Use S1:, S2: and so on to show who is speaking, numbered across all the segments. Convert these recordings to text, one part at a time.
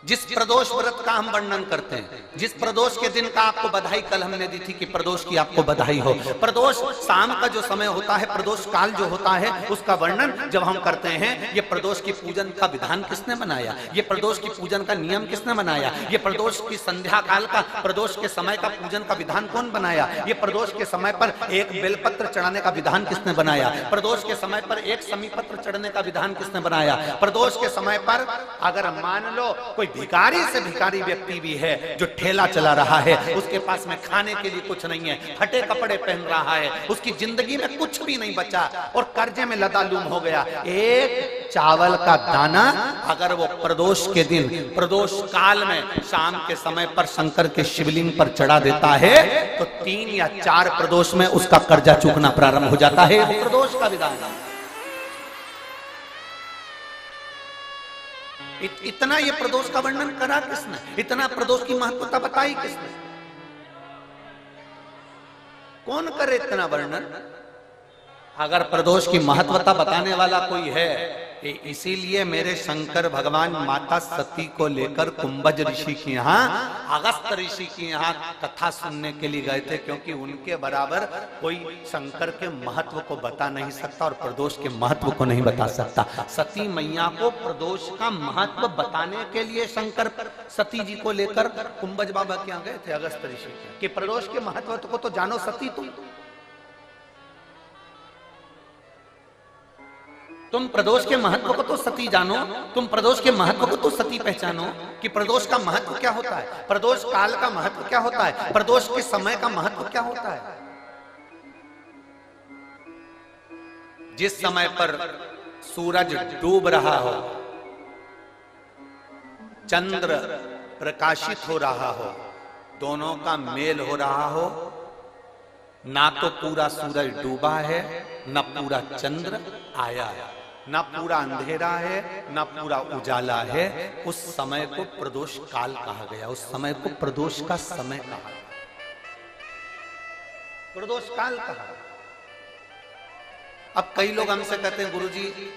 S1: जिस प्रदोष व्रत का हम वर्णन करते हैं, जिस प्रदोष के दिन का आपको बधाई कल हमने दी थी कि प्रदोष की आपको बधाई हो, प्रदोष शाम का जो समय होता है, प्रदोष काल जो होता है, उसका वर्णन जब हम करते हैं, ये प्रदोष की पूजन का विधान किसने बनाया, ये प्रदोष की पूजन का नियम किसने बनाया, ये प्रदोष की संध्या काल का, प्रदोष के समय का पूजन का विधान कौन बनाया, ये प्रदोष के समय पर एक बेलपत्र चढ़ाने का विधान किसने बनाया, प्रदोष के समय पर एक समीपत्र चढ़ने का विधान किसने बनाया, प्रदोष के समय पर अगर मान लो कोई भिखारी से भिखारी व्यक्ति भी है जो ठेला चला रहा है, उसके पास में खाने के लिए कुछ नहीं है, फटे कपड़े पहन रहा है, उसकी जिंदगी में कुछ भी नहीं बचा और कर्जे में लदालूम हो गया, एक चावल का दाना अगर वो प्रदोष के दिन, प्रदोष काल में शाम के समय पर शंकर के शिवलिंग पर चढ़ा देता है तो 3 या 4 प्रदोष में उसका कर्जा चूकना प्रारंभ हो जाता है। प्रदोष का विधान इतना ये प्रदोष का वर्णन करा किसने, इतना प्रदोष की महत्वता बताई किसने, कौन करे इतना वर्णन। अगर प्रदोष की महत्वता बताने वाला कोई है, इसीलिए मेरे शंकर भगवान माता सती को लेकर कुंभज ऋषि के यहाँ, अगस्त ऋषि के यहाँ कथा सुनने के लिए गए थे, क्योंकि उनके बराबर कोई शंकर के महत्व को बता नहीं सकता और प्रदोष के महत्व को नहीं बता सकता। सती मैया को प्रदोष का महत्व बताने के लिए शंकर सती जी को लेकर कुंभज बाबा के यहाँ गए थे, अगस्त ऋषि के, कि प्रदोष के महत्व को तो जानो सती, तुम प्रदोष के महत्व को तो सती जानो, तुम प्रदोष के महत्व को तो सती पहचानो कि प्रदोष का महत्व क्या होता है, प्रदोष काल का महत्व क्या होता है, प्रदोष के समय का महत्व क्या होता है। जिस समय पर सूरज डूब रहा हो, चंद्र प्रकाशित हो रहा हो, दोनों का मेल हो रहा हो, ना तो पूरा सूरज डूबा है, ना पूरा चंद्र आया है, ना पूरा अंधेरा है, ना पूरा उजाला है, उस समय को प्रदोष काल कहा गया, उस समय को प्रदोष का समय कहा, प्रदोष काल कहा। अब कई लोग हमसे कहते हैं गुरुजी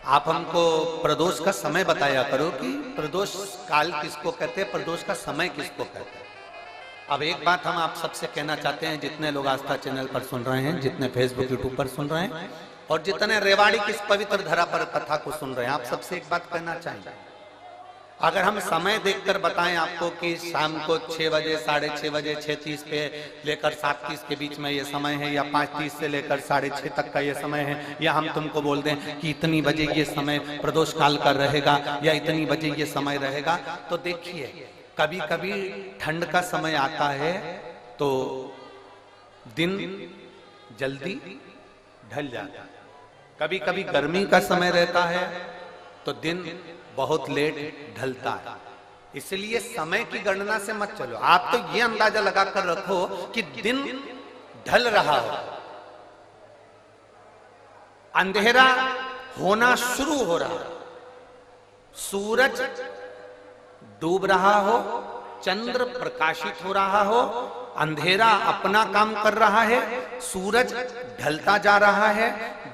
S1: आप हमको प्रदोष का समय बताया करो कि प्रदोष काल किसको कहते हैं, प्रदोष का समय किसको कहते हैं। अब एक बात हम आप सबसे कहना चाहते हैं, जितने लोग आस्था चैनल पर सुन रहे हैं, जितने फेसबुक यूट्यूब पर सुन रहे हैं और जितने रेवाड़ी की इस पवित्र धरा पर कथा को सुन रहे हैं, आप सबसे एक बात कहना चाहेंगे, अगर हम समय देखकर बताएं आपको कि शाम को 6 बजे, 6:30 बजे, 6:30 पे लेकर 7:30 के बीच में ये समय है, या 5:30 से लेकर 6:30 तक का ये समय है, या हम तुमको बोल दें कि इतनी बजे ये समय प्रदोष काल का रहेगा या इतनी बजे ये समय रहेगा, तो देखिए कभी कभी ठंड का समय आता है तो दिन जल्दी ढल जाता है, कभी कभी गर्मी का समय रहता है तो दिन बहुत लेट ढलता है। इसलिए समय की गणना से मत चलो, आप तो ये अंदाजा लगाकर रखो कि दिन ढल रहा हो, अंधेरा होना शुरू हो रहा, सूरज डूब रहा हो, चंद्र प्रकाशित हो रहा हो, अंधेरा अपना काम कर रहा है, सूरज ढलता जा रहा है,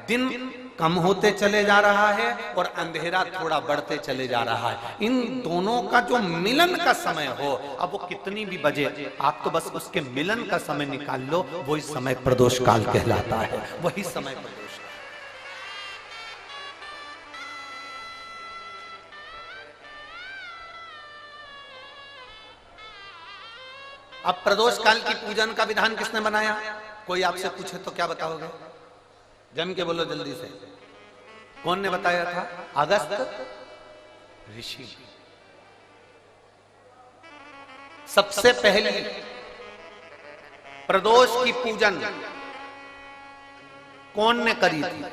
S1: दिन कम होते चले जा रहा है और अंधेरा थोड़ा बढ़ते चले जा रहा है। इन दोनों का जो मिलन का समय हो, अब वो कितनी भी बजे, आप तो बस उसके मिलन का समय निकाल लो, वही समय प्रदोष काल कहलाता है, वही समय प्रदोष। अब प्रदोष काल की पूजन का विधान किसने बनाया, कोई आपसे पूछे तो क्या बताओगे, जम के बोलो जल्दी से, कौन ने बताया था, अगस्त ऋषि। सबसे पहले प्रदोष की पूजन कौन ने करी थी।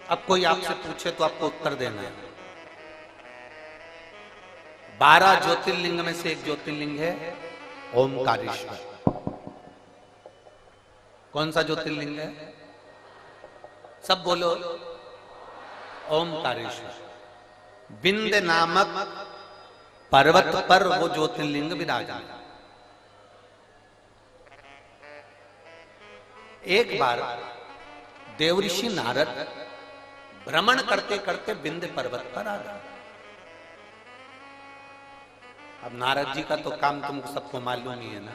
S1: अब कोई आपसे पूछे तो आपको उत्तर देना है। 12 ज्योतिर्लिंग में से एक ज्योतिर्लिंग है ओमकारेश्वर। कौन सा ज्योतिर्लिंग है, सब बोलो, ओमकारेश्वर। विंध्य नामक पर्वत पर वो ज्योतिर्लिंग विराजमान। एक बार देवऋषि नारद भ्रमण करते करते विंध्य पर्वत पर आ गए। अब नारद जी का तो काम तुमको सबको मालूम ही है ना।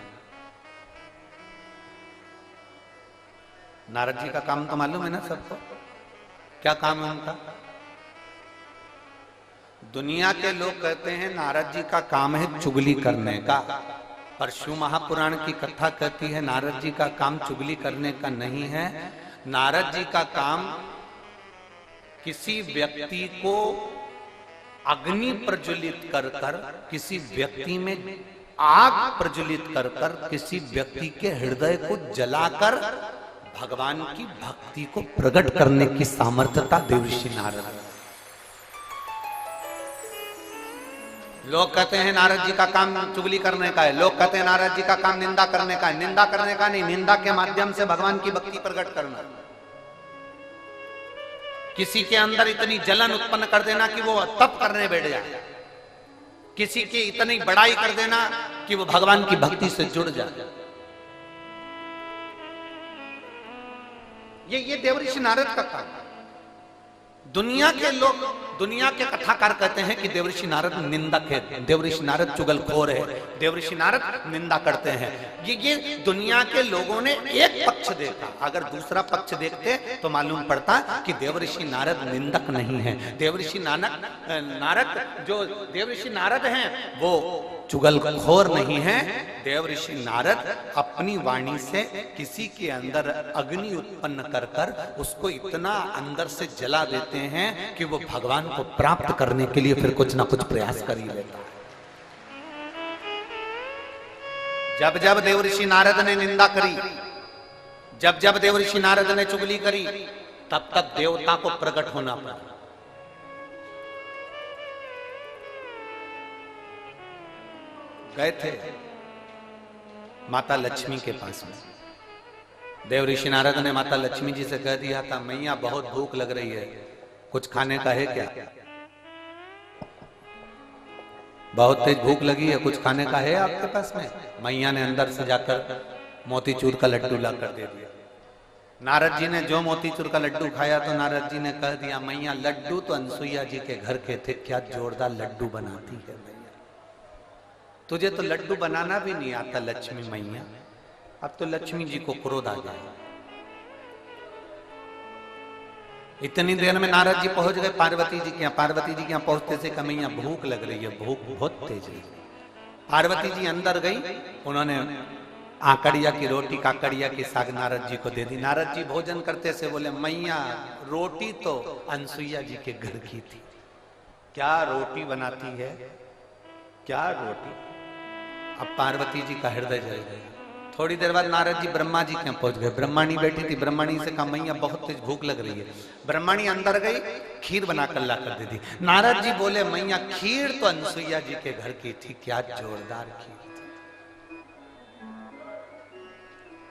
S1: नारद जी का काम तो मालूम है ना सबको, क्या काम है उनका? दुनिया के लोग कहते हैं नारद जी का काम है चुगली करने का, पर शिव महापुराण की कथा कहती है नारद जी का काम चुगली करने का नहीं है। नारद जी का काम किसी व्यक्ति को अग्नि प्रज्वलित कर कर, किसी व्यक्ति में आग प्रज्वलित कर कर, किसी व्यक्ति के हृदय को जलाकर भगवान की भक्ति को प्रकट करने की सामर्थ्यता देवर्षि नारद। लोग कहते हैं नारद जी का काम चुगली करने का है, लोग कहते हैं नारद जी का काम निंदा करने का है। निंदा करने का नहीं, निंदा के माध्यम से भगवान की भक्ति प्रकट करना, किसी के अंदर इतनी जलन उत्पन्न कर देना कि वो तप करने बैठ जाए, किसी की इतनी बड़ाई कर देना कि वो भगवान की भक्ति से जुड़ जाए। ये देवर्षि नारद का काम। दुनिया के लोग, दुनिया के कथाकार कहते हैं कि देवर्षि नारद निंदक है, देवर्षि नारद चुगलखोर है, देवर्षि नारद निंदा करते हैं। ये दुनिया के लोगों ने एक पक्ष देखा, अगर दूसरा पक्ष देखते तो मालूम पड़ता कि देवर्षि नारद निंदक नहीं है। देवर्षि नारद जो देवर्षि नारद हैं वो चुगलखोर नहीं है। देवर्षि नारद अपनी वाणी से किसी के अंदर अग्नि उत्पन्न कर कर उसको इतना अंदर से जला देते हैं कि वो भगवान को प्राप्त करने के लिए फिर कुछ ना कुछ प्रयास कर ही लेता है। जब जब देवर्षि नारद ने निंदा करी, जब जब देवर्षि नारद ने चुगली करी, तब तब देवता को प्रकट होना पड़ा। गए थे माता लक्ष्मी के पास में। देवर्षि नारद ने माता लक्ष्मी जी से कह दिया था, मैया बहुत भूख लग रही है, कुछ खाने का है क्या? बहुत तेज भूख लगी है, कुछ खाने का है आपके पास में? मैया ने अंदर से जाकर मोतीचूर का लड्डू ला कर दे दिया। नारद जी ने जो मोतीचूर का लड्डू खाया तो नारद जी ने कह दिया, मैया लड्डू तो अनसुईया जी के घर के थे, क्या जोरदार लड्डू बनाती है मैया, तुझे तो लड्डू बनाना भी नहीं आता लक्ष्मी मैया। अब तो लक्ष्मी जी को क्रोध आ गया। इतनी देर में नारद जी पहुंच गए पार्वती जी के यहाँ। पार्वती जी के यहाँ पहुंचते से कहा, मैया भूख लग रही है, भूख बहुत तेज है। पार्वती जी अंदर गई, उन्होंने आकड़िया की रोटी काकड़िया की साग नारद जी को दे दी। नारद जी भोजन करते से बोले, मैया रोटी तो अनसुईया जी के घर की थी, क्या रोटी बनाती है, क्या रोटी। अब पार्वती जी का हृदय जल गया। थोड़ी देर बाद नारद जी ब्रह्मा जी के यहाँ पहुंच गए। ब्रह्माणी बैठी थी, ब्रह्माणी से कहा, मैया बहुत तेज भूख लग रही है। ब्रह्माणी अंदर गई, खीर बनाकर ला कर दे दी। नारद जी बोले, मैया खीर तो अनसुईया जी के घर की थी, क्या जोरदार खीर थी।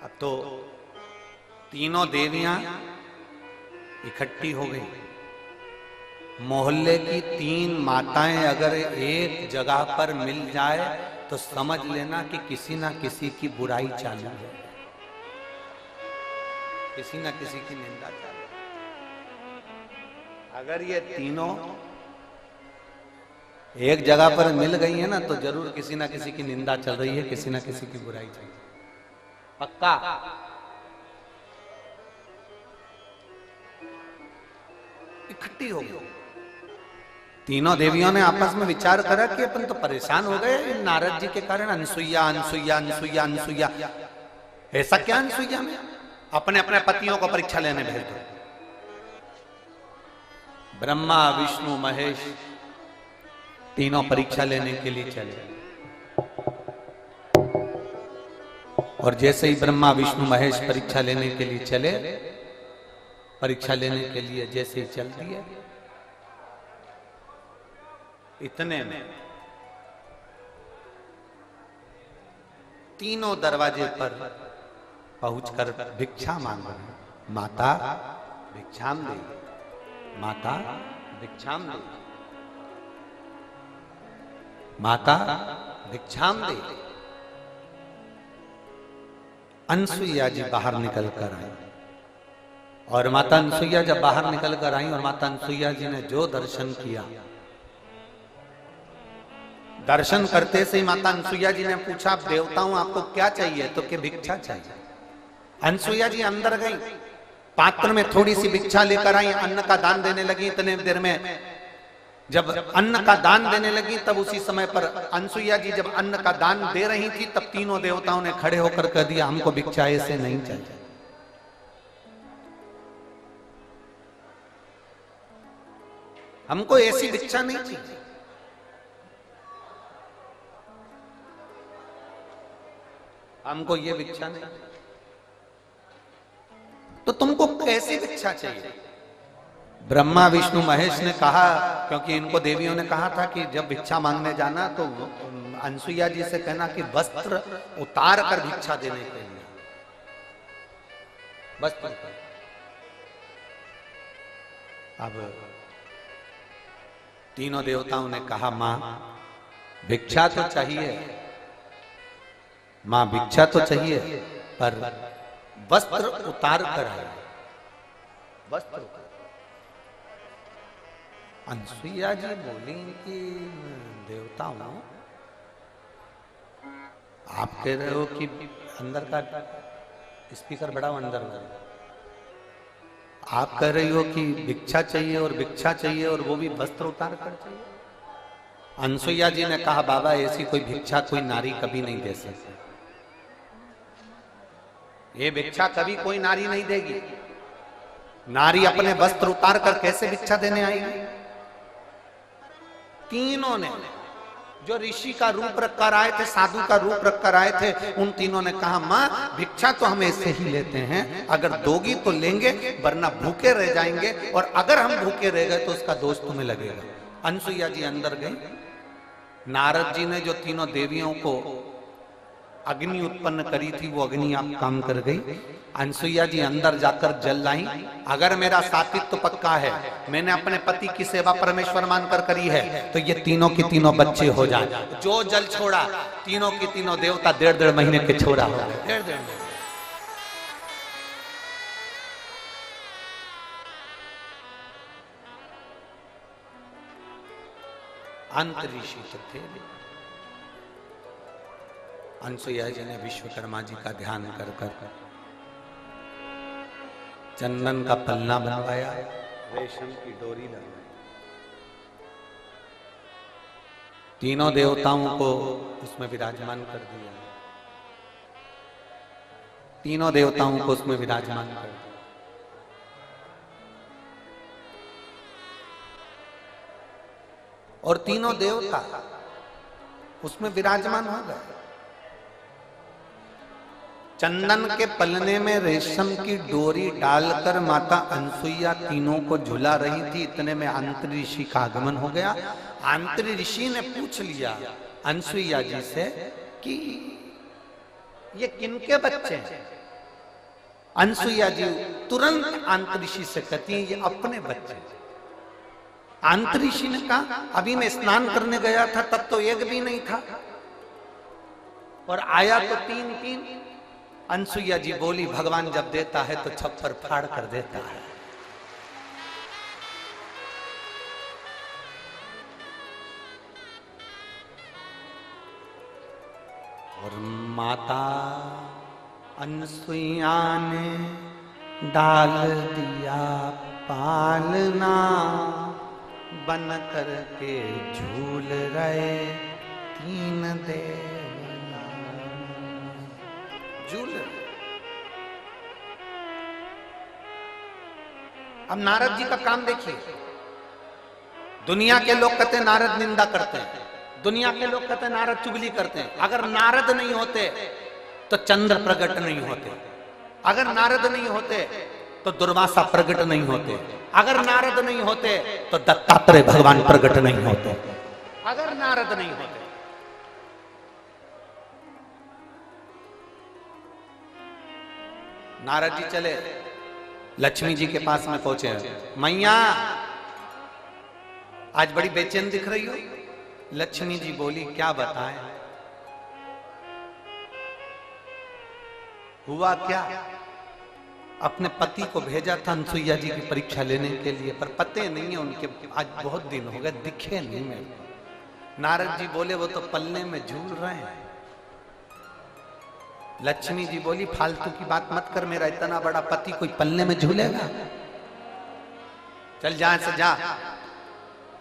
S1: अब तो तीनों देवियां इकट्ठी हो गई। मोहल्ले की 3 माताएं अगर एक जगह पर मिल जाए तो समझ लेना कि किसी ना किसी की बुराई चालू है, किसी ना किसी की निंदा चालू है। अगर ये तीनों एक जगह पर मिल गई है ना तो जरूर किसी ना किसी की निंदा चल रही है, किसी ना किसी की बुराई चल रही है, पक्का। इकट्ठी हो गई। तीनों देवियों ने आपस में विचार करा कि अपन तो परेशान हो गए नारद जी के कारण, अनसुईया अनसुईया अनसुईया अनसुईया। ऐसा क्या अनसुईया में? अपने अपने पतियों को परीक्षा लेने भेज दो। ब्रह्मा विष्णु महेश तीनों परीक्षा लेने के लिए चले। और जैसे ही ब्रह्मा विष्णु महेश परीक्षा लेने के लिए चले, परीक्षा लेने के लिए जैसे ही चल दिए, इतने में तीनों दरवाजे पर पहुंचकर भिक्षा मांग रहे। माता भिक्षाम दे, माता भिक्षाम दे, माता भिक्षाम दे। अनसुईया जी बाहर निकल कर आई। और माता अनसुईया जब बाहर निकल कर आई और माता अनसुईया जी ने जो दर्शन किया, दर्शन करते से ही माता अनसुईया जी ने पूछा, आप देवताओं आपको क्या चाहिए? तो कि भिक्षा चाहिए। अनसुईया जी अंदर गई, पात्र में थोड़ी सी भिक्षा लेकर आई, अन्न का दान देने लगी। इतने देर में जब अन्न का दान देने लगी, तब उसी समय पर अनसुईया जी जब अन्न का दान दे रही थी, तब तीनों देवताओं ने खड़े होकर कह दिया, हमको भिक्षा ऐसे नहीं चाहिए, हमको ऐसी भिक्षा नहीं चाहिए। हमको ये भिक्षा नहीं, तो तुमको कैसी भिक्षा चाहिए? ब्रह्मा विष्णु महेश ने कहा, क्योंकि इनको देवियों ने कहा था कि जब भिक्षा मांगने जाना तो अनसुईया जी से कहना कि वस्त्र उतार कर भिक्षा देने के लिए, वस्त्र। अब तीनों देवताओं ने कहा, मां भिक्षा तो चाहिए, मां भिक्षा तो चाहिए, पर वस्त्र उतार कर आए, वस्त्र। अनसुईया जी बोली कि देवताओं, आप कह रहे हो कि अंदर का स्पीकर बढ़ाओ, अंदर में आप कह रही हो कि भिक्षा चाहिए और भिक्षा चाहिए और वो भी वस्त्र उतार कर चाहिए। अनसुईया जी ने कहा, बाबा ऐसी कोई भिक्षा कोई नारी कभी नहीं दे सकती, ये भिक्षा कभी कोई नारी नहीं देगी। नारी अपने वस्त्र उतार कर कैसे भिक्षा देने आएगी? तीनों ने, जो ऋषि का रूप रखकर आए थे, साधु का रूप रखकर आए थे, उन तीनों ने कहा, मां भिक्षा तो हम ऐसे ही लेते हैं, अगर दोगी तो लेंगे, वरना भूखे रह जाएंगे, और अगर हम भूखे रह गए तो उसका दोष तुम्हें लगेगा। अनसुईया जी अंदर गई। नारद जी ने जो तीनों देवियों को अग्नि उत्पन्न करी थी, वो अग्नि आप काम कर गई। अनसुईया जी अंदर जाकर जल लाई। अगर मेरा सातित्व पक्का है, मैंने अपने पति की सेवा परमेश्वर मानकर करी है, तो ये तीनों की तीनों बच्चे हो जाए। जो जल छोड़ा, तीनों की तीनों देवता 1.5 महीने के छोड़ा हो गए, 1.5 महीने। अंत ऋषि थे। अनसुईया जी ने विश्वकर्मा जी का ध्यान कर कर चंदन का पल्ला बनवाया, रेशम की डोरी लगाई, तीनों देवताओं को उसमें विराजमान कर दिया, तीनों देवताओं को उसमें विराजमान कर दिया। और तीनों देवता उसमें विराजमान हो गए। चंदन के पलने में रेशम की डोरी डालकर माता अनसुईया तीनों को झुला रही थी। इतने में अंतरी ऋषि का आगमन हो गया। अंतरी ऋषि ने पूछ लिया अनसुईया जी से कि ये किनके बच्चे हैं? अनसुईया जी तुरंत अंतरी ऋषि से कहती है, ये अपने बच्चे। अंतरी ऋषि ने कहा, अभी मैं स्नान करने गया था, तब तो एक भी नहीं था, और आया तो 3-3। अनसुईया जी बोली, भगवान जब देता है तो छप्पर फाड़ कर देता है। और माता अनसुईया ने डाल दिया पालना, बन कर के झूल रहे 3 देवता, झूल। अब नारद जी का काम देखिए। दुनिया के लोग कहते हैं नारद निंदा करते हैं, दुनिया के लोग कहते हैं नारद चुगली करते हैं। अगर नारद नहीं होते तो चंद्र प्रकट नहीं होते, अगर नारद नहीं होते तो दुर्वासा प्रकट नहीं होते, अगर नारद नहीं होते तो दत्तात्रेय भगवान प्रकट नहीं होते, अगर नारद नहीं होते। नारद जी चले, लक्ष्मी जी के पास में पहुंचे। मैया आज बड़ी बेचैन दिख रही हो। लक्ष्मी जी बोली, क्या बताएं, हुआ क्या? अपने पति को भेजा था अनसुईया जी की परीक्षा लेने के लिए, पर पते नहीं है उनके, आज बहुत दिन हो गए, दिखे नहीं मेरे को। नारद जी बोले वो तो पल्ले में झूल रहे हैं। लक्ष्मी जी बोली फालतू की बात मत कर, मेरा इतना बड़ा पति कोई पल्ले में झूलेगा, चल जा से जा।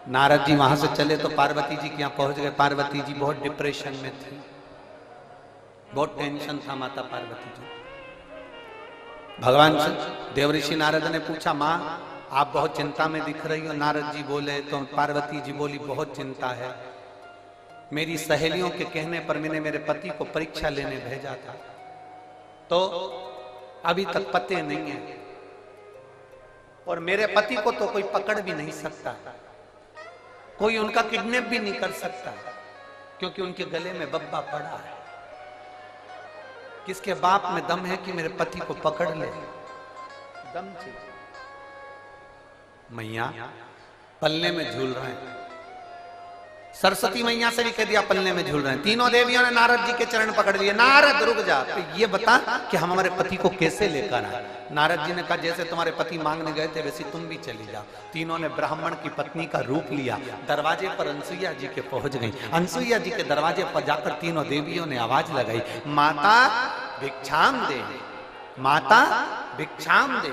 S1: नारद जी वहां से चले तो पार्वती जी के यहाँ पहुंच गए। पार्वती जी बहुत डिप्रेशन में थी, बहुत टेंशन था माता पार्वती जी। भगवान देवऋषि नारद ने पूछा, माँ आप बहुत चिंता में दिख रही हो। नारद जी बोले तो पार्वती जी बोली बहुत चिंता है, मेरी सहेलियों के कहने पर मैंने मेरे पति को परीक्षा लेने भेजा था, तो अभी तक पते नहीं है, और मेरे पति को तो कोई पकड़ भी नहीं सकता, कोई उनका किडनैप भी नहीं कर सकता, क्योंकि उनके गले में बब्बा पड़ा है। किसके बाप में दम है कि मेरे पति को पकड़ ले? दम चाहिए। मैया पल्ले में झूल रहे हैं। सरस्वती मैया से भी कह दिया पल्ले में झूल रहे हैं। तीनों देवियों ने नारद जी के चरण पकड़ लिए। नारद रुक जा, तो ये बता कि हम हमारे पति को कैसे लेकर आए? नारद जी ने कहा जैसे तुम्हारे पति मांगने गए थे वैसे तुम भी चली जाओ। तीनों ने ब्राह्मण की पत्नी का रूप लिया। दरवाजे पर अनसुईया जी के पहुंच गई। अनसुईया जी के दरवाजे पर जाकर तीनों देवियों ने आवाज लगाई, माता भिक्षाम दे, माता भिक्षाम दे,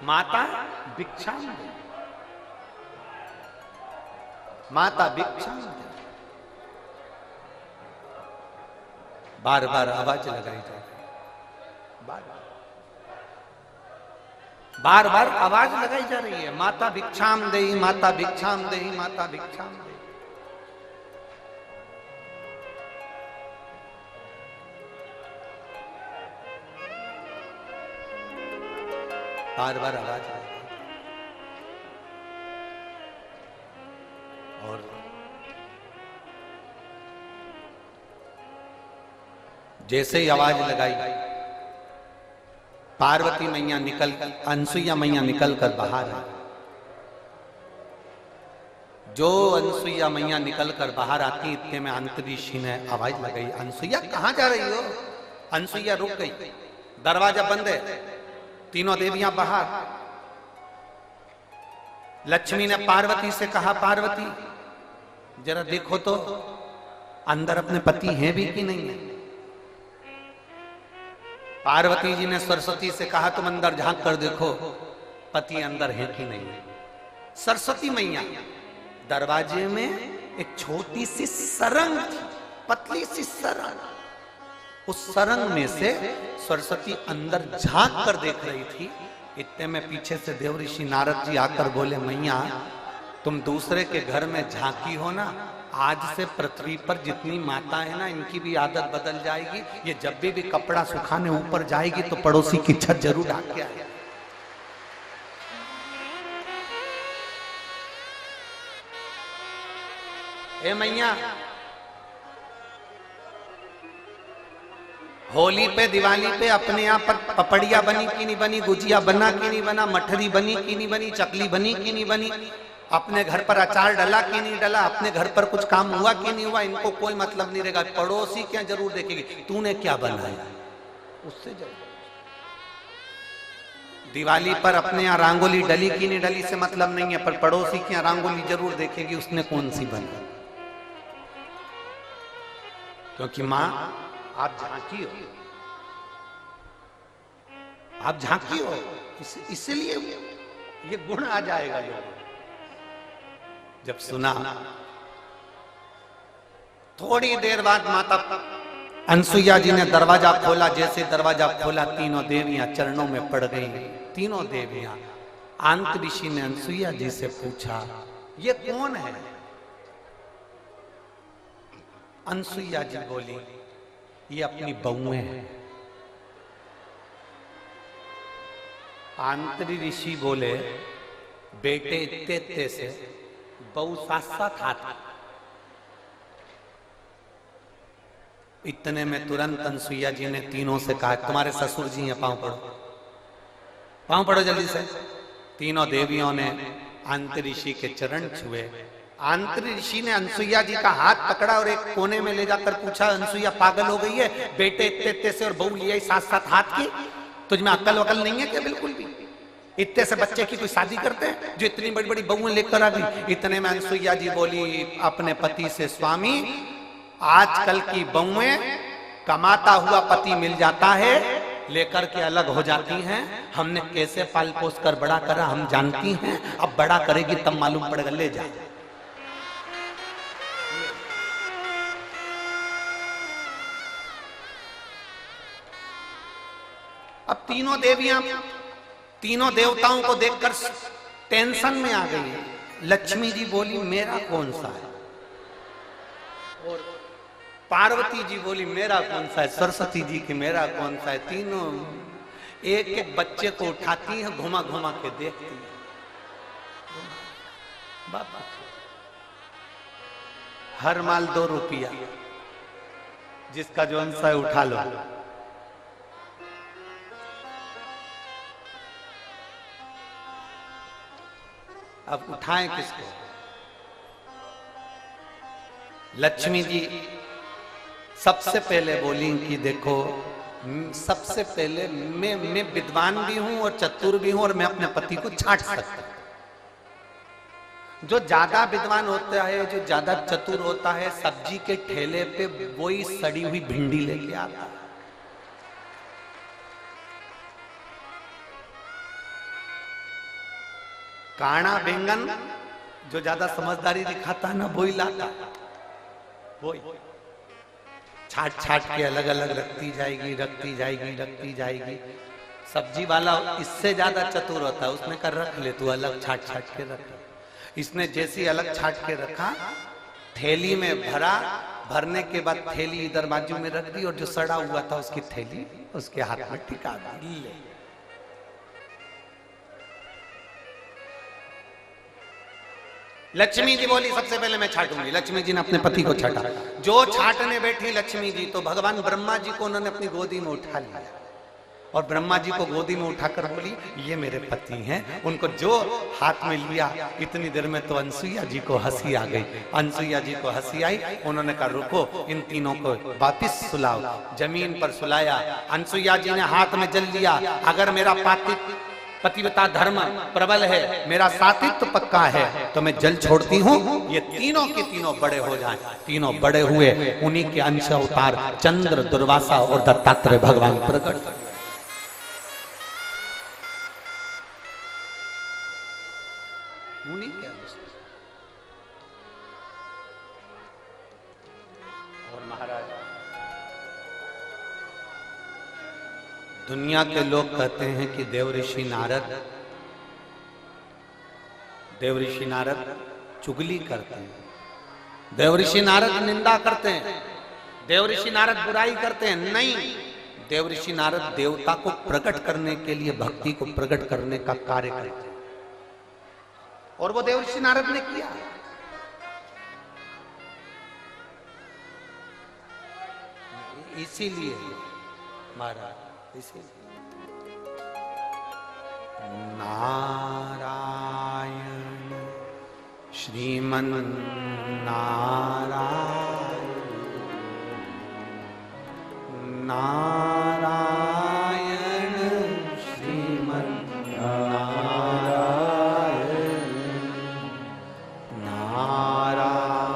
S1: माता भिक्षाम दे, माता भिक्षाम दे। बार बार आवाज लगाई जा रही, बार बार आवाज लगाई जा रही है, माता भिक्षाम दे, माता भिक्षाम दे, माता भिक्षाम दे। बार बार आवाज आई और जैसे ही आवाज लगाई पार्वती मैया निकल, अनसुईया मैया निकल कर बाहर आई। जो अनसुईया मैया निकल कर बाहर आती इतने में अंतरिक्षी ने आवाज लगाई, अनसुईया कहां जा रही हो? अनसुईया रुक गई, दरवाजा बंद है, तीनों देवियां बाहर। लक्ष्मी ने पार्वती से कहा, पार्वती जरा देखो तो अंदर अपने पति हैं भी कि नहीं है? पार्वती जी ने सरस्वती से कहा तुम अंदर झांक कर देखो पति अंदर है कि नहीं है। सरस्वती मैया दरवाजे में एक छोटी सी सरंग थी, पतली सी सरंग, उस सरंग में से सरस्वती अंदर झांक कर देख रही थी। इतने में पीछे से देवऋषि नारद जी आकर बोले, मैया तुम दूसरे के घर में झांकी हो ना, आज से पृथ्वी पर जितनी माता है ना इनकी भी आदत बदल जाएगी। ये जब भी कपड़ा सुखाने ऊपर जाएगी तो पड़ोसी की छत जरूर ढाक के आएगी। ए मैया, होली पे दिवाली पे अपने यहाँ पर पपड़िया बनी कि नहीं बनी, गुजिया बना कि नहीं बना, मठरी बनी कि नहीं बनी, चकली बनी कि नहीं बनी, अपने घर पर अचार डला कि नहीं डला, अपने घर पर कुछ काम हुआ कि नहीं हुआ, इनको कोई मतलब नहीं रहेगा। पड़ोसी क्या जरूर देखेगी तूने क्या बनाया, उससे जरूर। दिवाली पर अपने यहाँ रंगोली डली कि नहीं डली से मतलब नहीं है, पर पड़ोसी की यहाँ रंगोली जरूर देखेगी उसने कौन सी बनी। क्योंकि माँ आप झांकी हो, आप झांकी हो, इसलिए ये गुण आ जाएगा। जब सुना थोड़ी देर बाद माता अनसुईया जी ने दरवाजा खोला। जैसे दरवाजा खोला तीनों देवियां चरणों में पड़ गई। तीनों देवियां। अंतरिक्षी ने अनसुईया जी से पूछा, ये कौन है? अनसुईया जी बोली, ये अपनी बहुएं हैं। आंतरी ऋषि बोले, बेटे इतने इतने से बहु साथ साथ हाथ। इतने में तुरंत अनसुईया जी ने तीनों से कहा, तुम्हारे ससुर जी हैं, पांव पड़ो, पांव पड़ो जल्दी से। तीनों देवियों ने आंतरी ऋषि के चरण छुए। आंतरी ऋषि ने अनसुईया जी का हाथ पकड़ा और एक कोने में ले जाकर पूछा, अनसुईया पागल हो गई है? बेटे इतने इतने से और बहू लिया साथ साथ हाथ की, तुझमें अक्ल वकल नहीं है क्या? बिल्कुल भी। इतने से बच्चे की कोई शादी करते हैं जो इतनी बड़ी बड़ी बहुएं लेकर आ गई। इतने में अनसुईया जी बोली अपने पति से, स्वामी आजकल की बहुएं कमाता हुआ पति मिल जाता है, लेकर के अलग हो जाती हैं। हमने कैसे पाल पोस कर बड़ा करा हम जानती हैं, अब बड़ा करेगी तब मालूम पड़ेगा, ले जा। अब तीनों देवियां तीनों देवताओं को देखकर टेंशन में आ गई है। लक्ष्मी जी बोली मेरा कौन सा है, और पार्वती जी बोली मेरा कौन सा है, सरस्वती जी की मेरा कौन सा है। तीनों एक एक बच्चे को उठाती है, घुमा घुमा के देखती है। बाबा हर माल 2 रुपया, जिसका जो अंश है उठा लो। अब उठाएं किसको? लक्ष्मी जी सबसे पहले बोली कि देखो सबसे पहले मैं विद्वान भी हूं और चतुर भी हूं, और मैं अपने पति को छांट सकता हूं। जो ज्यादा विद्वान होता है, जो ज्यादा चतुर होता है, सब्जी के ठेले पे वही सड़ी हुई भिंडी लेके आता है। काना बैंगन जो ज्यादा समझदारी दिखाता है ना, वही लाता, वही छाट छाट के अलग अलग रखती जाएगी, रखती जाएगी, रखती जाएगी। सब्जी वाला इससे ज्यादा चतुर होता है, उसने कर रख ले तू अलग, छाट छाट के रख। इसने जैसी अलग छाट के रखा, थैली में भरा, भरने के बाद थैली इधर बाजू में रख दी, और जो सड़ा हुआ था उसकी थैली उसके हाथ में टिका दी। लक्ष्मी जी बोली सबसे पहले मैं छाटूंगी। लक्ष्मी जी ने अपने पति को छाटा। जो छाटने बैठी लक्ष्मी जी, तो भगवान ब्रह्मा जी को उन्होंने अपनी गोदी में उठा लिया, और ब्रह्मा जी को गोदी में उठाकर बोली ये मेरे पति हैं। उनको जो हाथ में लिया, इतनी देर में तो अनसुईया जी को हंसी आ गई। अनसुईया जी को हंसी आई, उन्होंने कहा रुको, इन तीनों को वापिस सुलाओ। जमीन पर सुलाया। अनसुईया जी ने हाथ में जल लिया, अगर मेरा पतिव्रता धर्म प्रबल है, मेरा सातित्व पक्का है, तो मैं जल छोड़ती हूँ, ये तीनों के तीनों बड़े हो जाएं। तीनों बड़े हुए, उन्हीं के अंश अवतार चंद्र, दुर्वासा और दत्तात्रेय भगवान प्रकट। उन्हीं के अंश। और महाराज, दुनिया के लोग कहते हैं कि देव ऋषि नारद चुगली करते हैं, देव ऋषि नारद निंदा करते हैं, देव ऋषि नारद बुराई करते हैं। नहीं, देव ऋषि नारद देवता को प्रकट करने के लिए, भक्ति को प्रकट करने का कार्य करते हैं, और वो देव ऋषि नारद ने किया। इसीलिए महाराज, नारायण श्रीमन नारायण, नारायण श्रीमन नारायण, नारायण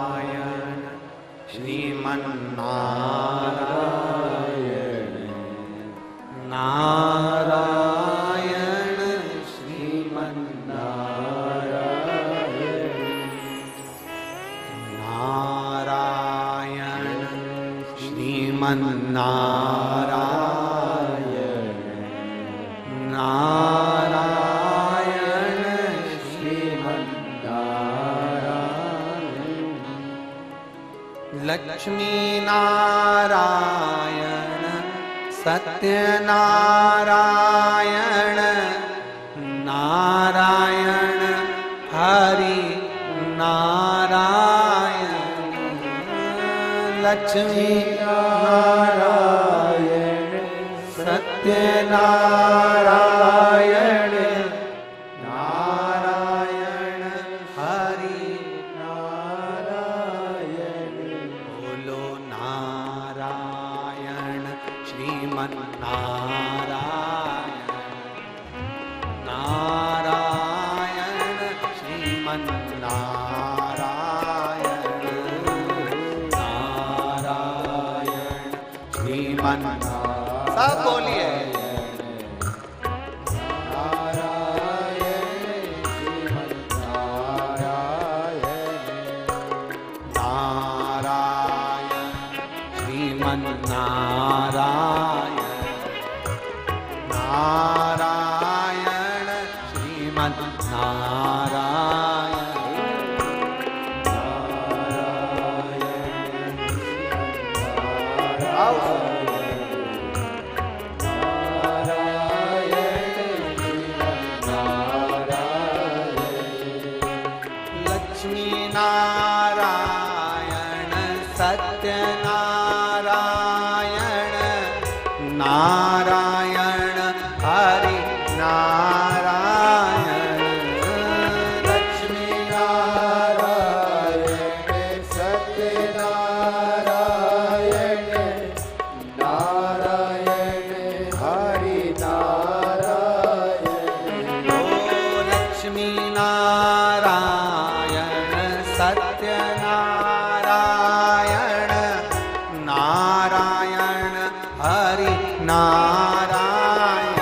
S1: श्रीमन नारायण, नारायण श्रीमन नारायण, नारायण श्रीमन नारायण, नारायण श्रीमन नारायण, लक्ष्मी नारायण सत्यनारायण, नारायण हरि नारायण, लक्ष्मी नारायण सत्यनारायण, नारायण हरि नारायण, बोलो नारायण श्रीमन नारायण, नारायण श्रीमन सब बोलिए नारायण नारायण श्रीमन नारायण लक्ष्मी नारायण सत्यनारायण नारायण हरि नारायण लक्ष्मी नारायण सत्यनारायण नारायण हरि नारायण ओ लक्ष्मी नारायण सत्यनारायण नारायण हरि नारायण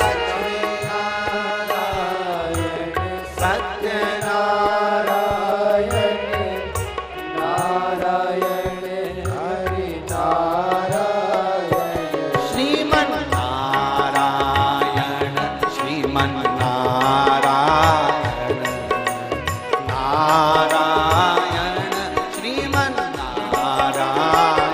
S1: लक्ष्मी नारायण सत्यनारायण नारायण हरि नारायण श्रीमन नारायण श्रीमन नारायण नारायण श्रीमन नारायण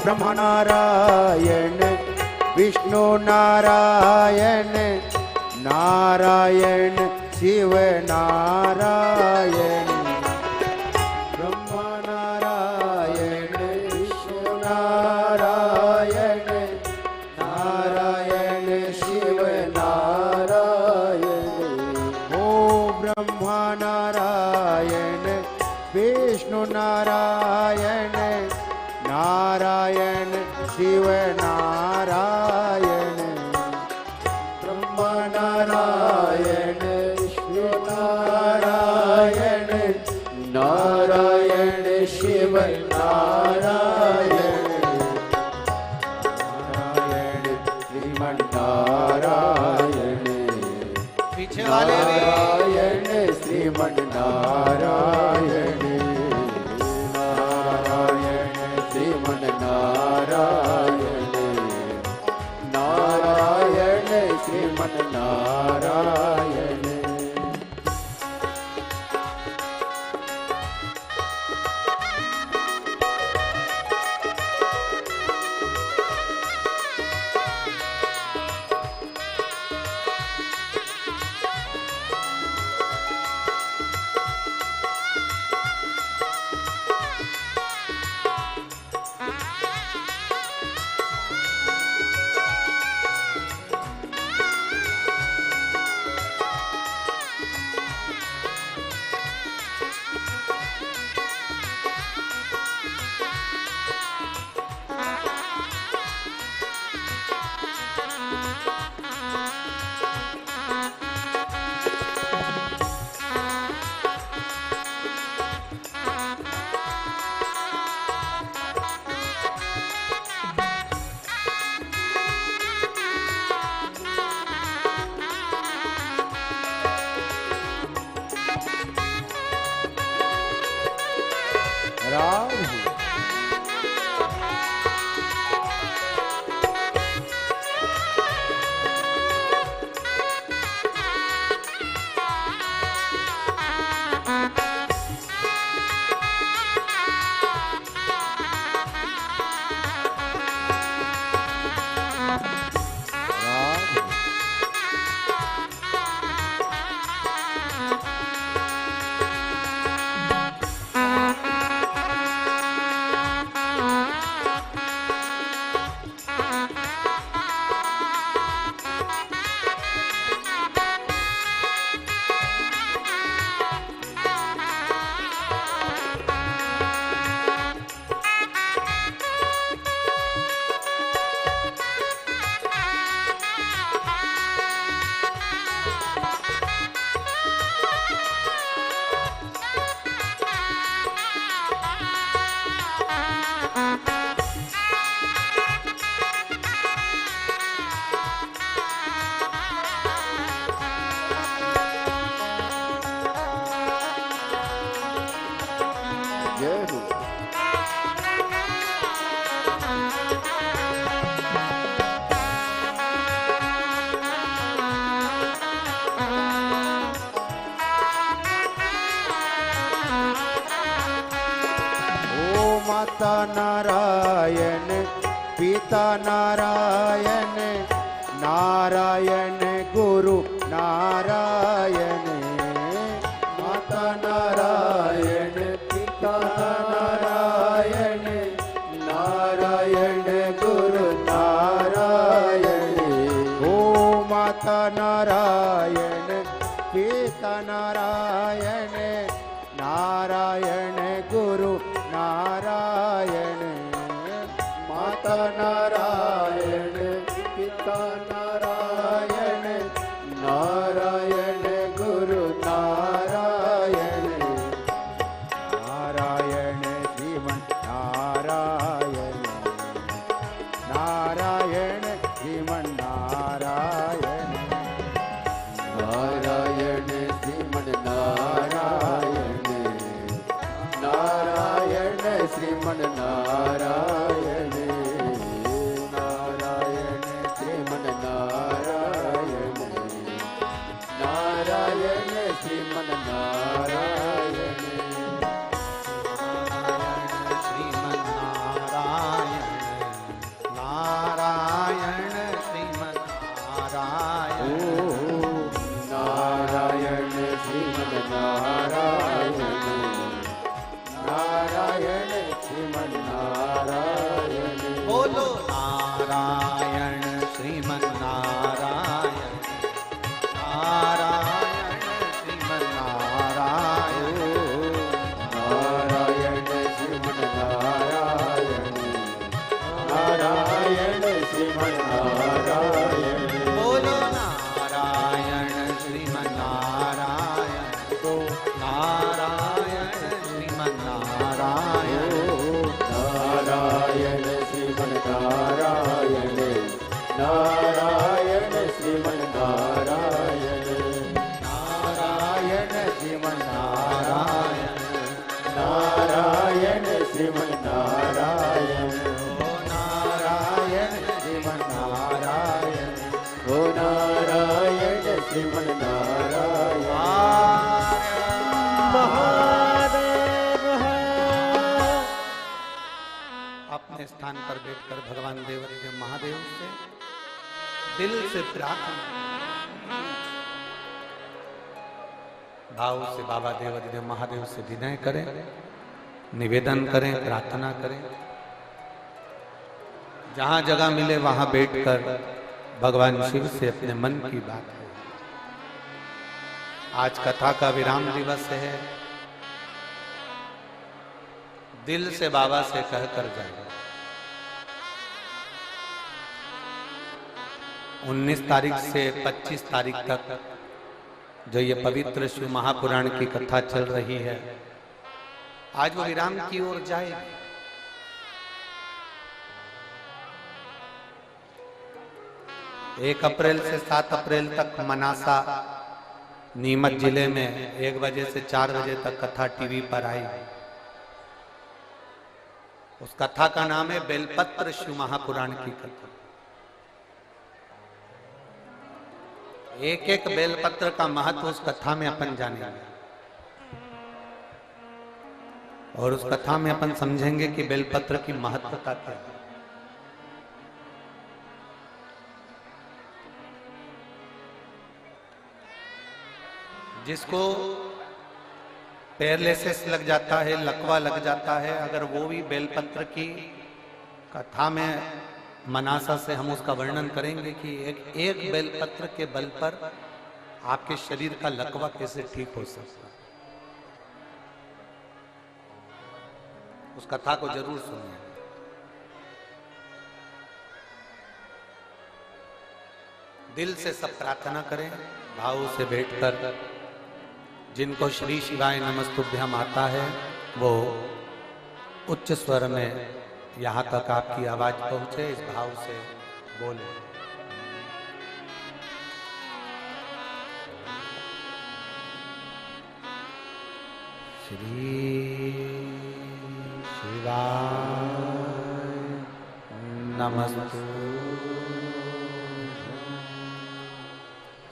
S2: ब्रह्म नारायण विष्णु नारायण नारायण शिव नारायण ब्रह्म नारायण विष्णु नारायण नारायण शिव नारायण ओ ब्रह्म नारायण विष्णु नारायण नारायण शिव नारायण ब्रह्म नारायण शिव नारायण नारायण शिव नारायण राधे जय हो ओ माता नारायण पिता नारायण नारायण गुरु नारायण माता नारायण पिता नारायण नारायण गुरु नारायण ओ माता नारायण पिता नारायण नारायण गुरु नारायण माता नारायण पिता नारायण नारायण गुरु नारायण नारायण श्रीमन नारायण नारायण श्रीमन नारायण नारायण श्रीमन नारायण नारायण श्रीमन नारायण नारायण श्रीमन नारायण नारायण श्रीमन नारायण
S1: श्रीमन्नारायण नारायण श्रीमन्नारायण
S2: नारायण श्रीमन नारायण नारायण श्रीमन नारायण
S1: बोलो नारायण श्रीमन्नारायण नारायण श्रीमन्नारायण
S2: नारायण श्रीमन नारायण नारायण श्रीमन नारायण
S1: बोलो नारायण श्रीमन्नारायण तो नारायण श्रीमन्नारायण
S2: नारायण श्रीमन नारायण नारायण श्रीमन नारायण नारायण श्रीमन नारायण नारायण श्रीमन नारायण
S1: नारायण श्रीमन्नारायण
S2: ओ नारायण श्रीमन नारायण महादेव
S1: अपने स्थान पर बैठकर भगवान देवदेव महादेव से दिल से प्रार्थना भाव से बाबा देवदेव महादेव से विनय करें, निवेदन करें, प्रार्थना करें। जहां जगह मिले वहां बैठकर भगवान शिव से अपने मन की बात है। आज कथा का विराम दिवस है। दिल से बाबा से कहकर जाए। 19 तारीख से 25 तारीख तक जो ये पवित्र शिव महापुराण की कथा चल रही है, आज वो विराम की ओर जाएगी। 1 अप्रैल से 7 अप्रैल तक मनासा नीमच जिले में 1 बजे से 4 बजे तक कथा टीवी पर आई। उस कथा का नाम है बेलपत्र शिव महापुराण की कथा। एक एक बेलपत्र का महत्व उस कथा में अपन जानेंगे और उस कथा में अपन समझेंगे कि बेलपत्र की महत्वता क्या है। जिसको पैरालिसिस लग जाता है, लकवा लग जाता है, अगर वो भी बेलपत्र की कथा में मनासा से हम उसका वर्णन करेंगे कि एक बेलपत्र के बल पर आपके शरीर का लकवा कैसे ठीक हो सकता है। उस कथा को जरूर सुनिए। दिल से सब प्रार्थना करें, भाव से बैठकर। जिनको श्री शिवाय नमस्तुभ्यम आता है वो उच्च स्वर में यहाँ तक आपकी आवाज पहुंचे, इस भाव से बोले। श्री शिवाय नमस्तु,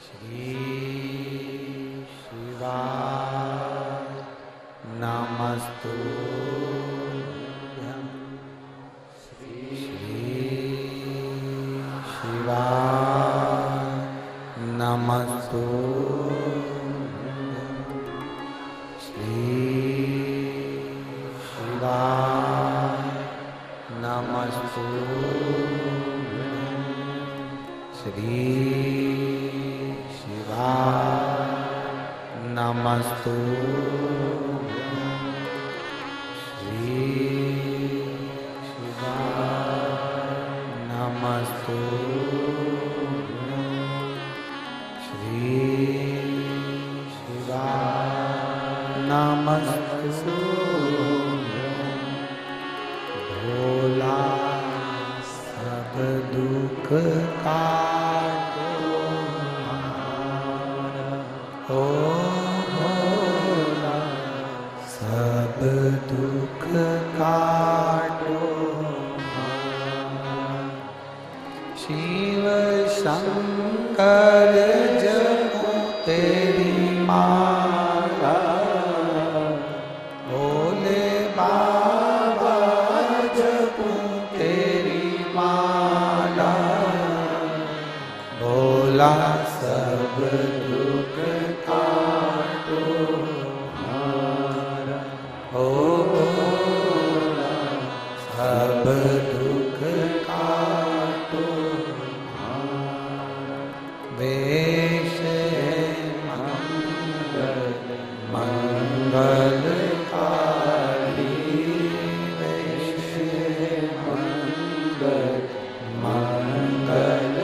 S1: श्री शिवाय नमस्तु, नमस्तु, श्री शिवाय नमस्तु, श्री शिवाय नमस्तु, श्री शिवाय नमस्तु, नमस्तु। भोला सब दुख काटो, ओ भोला सब दुख काटो। शिव शंकर जपो तेरी माला, भोले बाबा जपो तेरी माला। भोला सब दुख काटो हमारा, ओ भोला सब दुख काटो हमारा। वेश मंगलकारी, वेश मंगलकारी।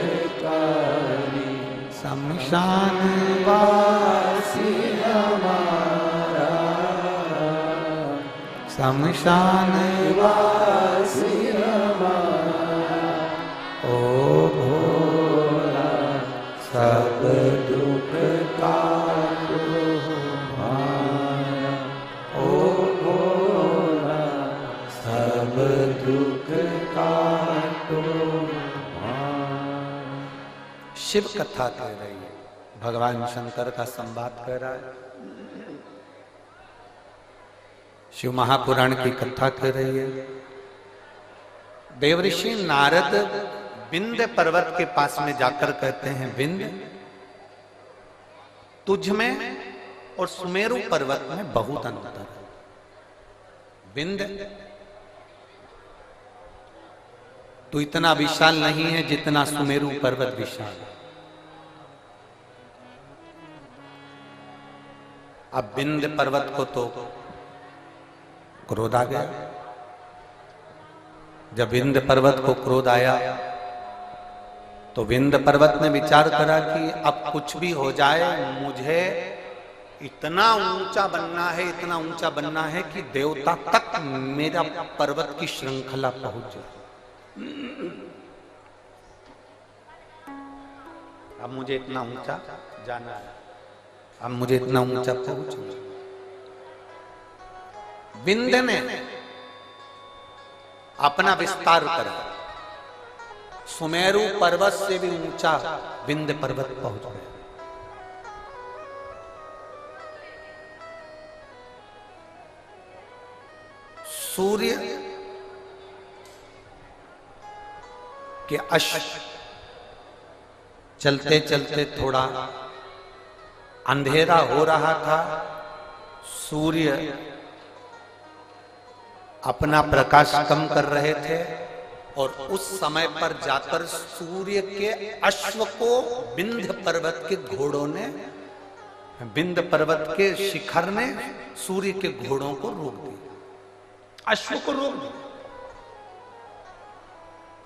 S1: शमशान वासी हमारा, शमशान वासी हमारा। ओ भोला सब दुख काटो हमारा, ओ भोला सब दुख काटो हमारा। शिव कथा कह रही है, भगवान शंकर का संवाद कर रहा है। शिव महापुराण की कथा कर रही है। देवऋषि नारद विंध्य पर्वत के पास में जाकर कहते हैं, विंध्य तुझ में और सुमेरु पर्वत में बहुत अंतर है। विंध्य तू इतना विशाल नहीं है जितना सुमेरु पर्वत विशाल है। अब विंध्य पर्वत को तो क्रोध आ गया। जब विंध्य पर्वत को क्रोध आया तो विंध्य पर्वत ने विचार करा कि अब कुछ भी हो जाए, मुझे इतना ऊंचा बनना है, इतना ऊंचा बनना है कि देवता तक मेरा पर्वत की श्रृंखला पहुंच जाए। अब मुझे इतना ऊंचा जाना है, अब मुझे इतना ऊंचा पहुंचना। विंध्य ने अपना विस्तार करे। सुमेरु पर्वत से भी ऊंचा विंध्य पर्वत पहुंच गए। सूर्य के अश्व चलते चलते थोड़ा अंधेरा हो रहा था। सूर्य अपना प्रकाश कम कर रहे थे और उस समय पर जाकर सूर्य के अश्व को विंध्य पर्वत के घोड़ों ने, विंध्य पर्वत के शिखर ने सूर्य के घोड़ों को रोक दिया, अश्व को रोक दिया।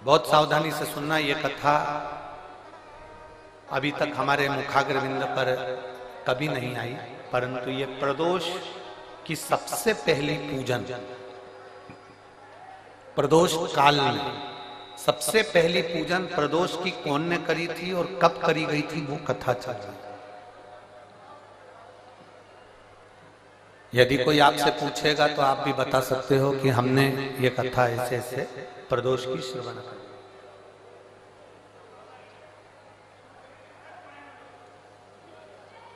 S1: बहुत सावधानी से सुनना, ये कथा अभी तक हमारे मुखाग्रविंद पर कभी नहीं आई, परंतु ये प्रदोष की सबसे पहली पूजन, प्रदोष काल में सबसे पहली पूजन प्रदोष की कौन ने करी थी और कब करी गई थी, वो कथा चल रही। यदि कोई आपसे पूछेगा तो आप भी बता सकते हो कि हमने ये कथा ऐसे ऐसे प्रदोष की श्रवण करी।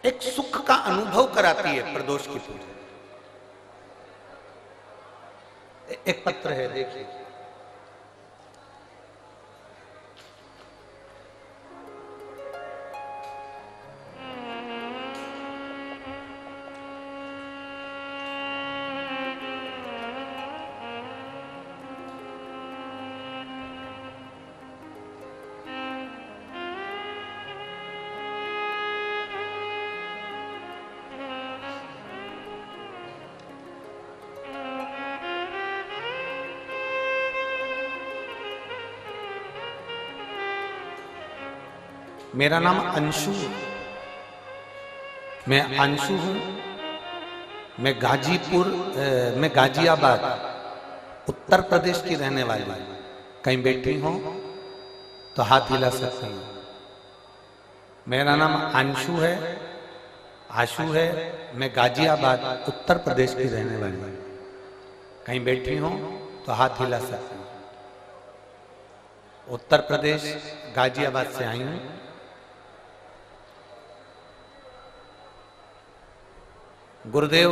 S1: एक सुख का अनुभव कराती है प्रदोष की पूजा। एक पत्र है, देखिए। मेरा नाम अंशु, मैं अंशु हूं। मैं गाजियाबाद उत्तर प्रदेश की रहने वाली हूं। कहीं बैठी हो तो हाथ हिला सकती हूं। मेरा नाम अंशु है, आशु है। मैं गाजियाबाद उत्तर प्रदेश की रहने वाली हूं। कहीं बैठी हो तो हाथ हिला सकती हूं। उत्तर प्रदेश गाजियाबाद से आई हूं। गुरुदेव,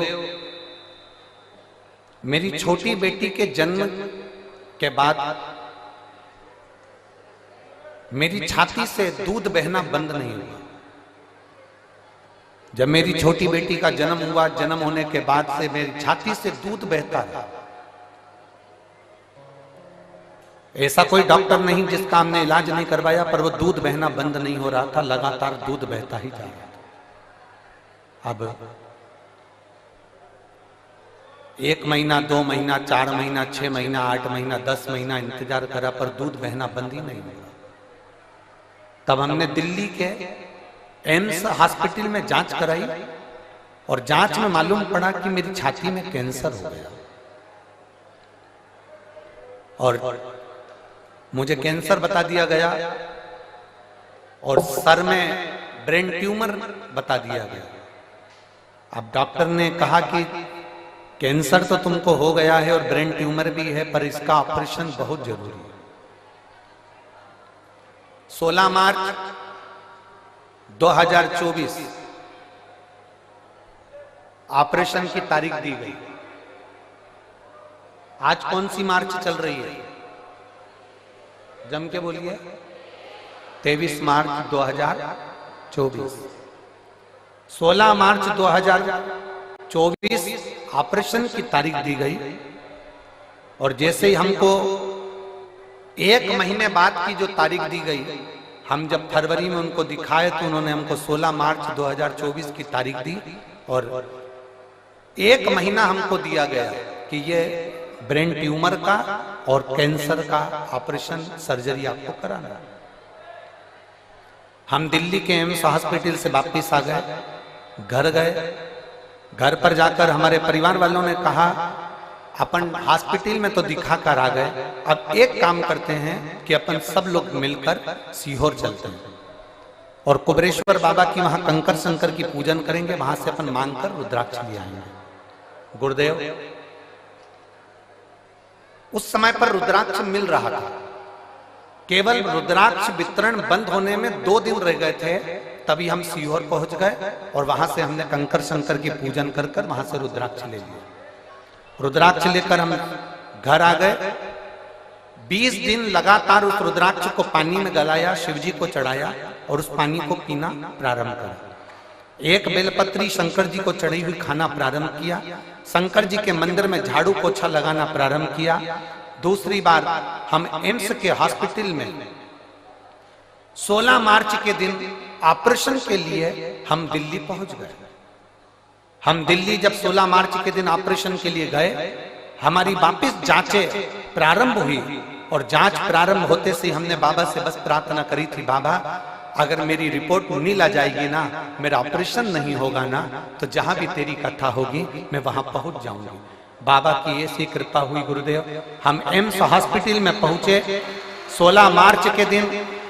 S1: मेरी छोटी बेटी के जन्म के बाद मेरी छाती से दूध बहना बंद नहीं हुआ। जब मेरी छोटी बेटी का जन्म हुआ, जन्म होने के बाद से मेरी छाती से दूध बहता रहा। ऐसा कोई डॉक्टर नहीं जिसका हमने इलाज नहीं करवाया, पर वो दूध बहना बंद नहीं हो रहा था, लगातार दूध बहता ही जा रहा था। अब 1 महीना, 2 महीना, 4 महीना, 6 महीना, 8 महीना, 10 महीना इंतजार करा, पर दूध बहना बंद ही नहीं हुआ। तब हमने दिल्ली के एम्स हॉस्पिटल में जांच कराई और जांच में मालूम पड़ा कि मेरी छाती में कैंसर हो गया और मुझे कैंसर बता दिया गया और सर में ब्रेन ट्यूमर बता दिया गया। अब डॉक्टर ने कहा कि कैंसर तो तुमको हो गया है और ब्रेन ट्यूमर भी है, पर इसका ऑपरेशन बहुत जरूरी है। 16 मार्च 2024 ऑपरेशन की तारीख दी गई। आज कौन सी मार्च चल रही है? जम के बोलिए। 23 मार्च 2024। 16 मार्च 2024 ऑपरेशन की तारीख दी गई और जैसे ही हमको 1 महीने बाद की जो तारीख दी गई, हम जब फरवरी में उनको दिखाए तो उन्होंने हमको 16 मार्च 2024 की तारीख दी और 1 महीना हमको दिया गया कि ये ब्रेन ट्यूमर का और कैंसर का ऑपरेशन सर्जरी आपको कराना है। हम दिल्ली के एम्स हॉस्पिटल से वापिस आ गए, घर गए। घर पर जाकर हमारे परिवार वालों ने कहा अपन हॉस्पिटल में तो दिखा कर आ गए, अब एक काम करते हैं कि अपन सब लोग मिलकर सीहोर चलते हैं और कुबरेश्वर बाबा की वहां कंकर शंकर की पूजन करेंगे, वहां से अपन मांगकर रुद्राक्ष ले आएंगे। गुरुदेव, उस समय पर रुद्राक्ष मिल रहा था। केवल रुद्राक्ष वितरण बंद होने में 2 दिन रह गए थे, तभी हम सीहोर पहुंच गए और वहां से हमने कंकर शंकर की पूजन कर कर वहां से रुद्राक्ष ले लिया। रुद्राक्ष लेकर हम घर आ गए। 20 दिन लगातार उस रुद्राक्ष को पानी में गलाया, शिवजी को चढ़ाया और उस पानी को पीना प्रारंभ करा। एक बेलपत्री शंकर जी को चढ़ी हुई खाना प्रारंभ किया। शंकर जी के मंदिर में झाड़ू पोछा लगाना प्रारंभ किया। दूसरी बार हम एम्स के हॉस्पिटल में 16 मार्च के दिन ऑपरेशन के लिए हम दिल्ली पहुंच गए। हम दिल्ली जब 16 मार्च के दिन ऑपरेशन के लिए गए, हमारी वापस जांचें प्रारंभ हुई और जांच प्रारंभ होते से हमने बाबा से बस प्रार्थना करी थी, बाबा अगर मेरी रिपोर्ट नील आ जाएगी ना, मेरा ऑपरेशन नहीं होगा ना, तो जहां भी तेरी कथा होगी मैं वहां पहुंच जाऊंगी। बाबा की ऐसी कृपा हुई गुरुदेव। हम एम्स हॉस्पिटल में पहुंचे 16 मार्च के दिन।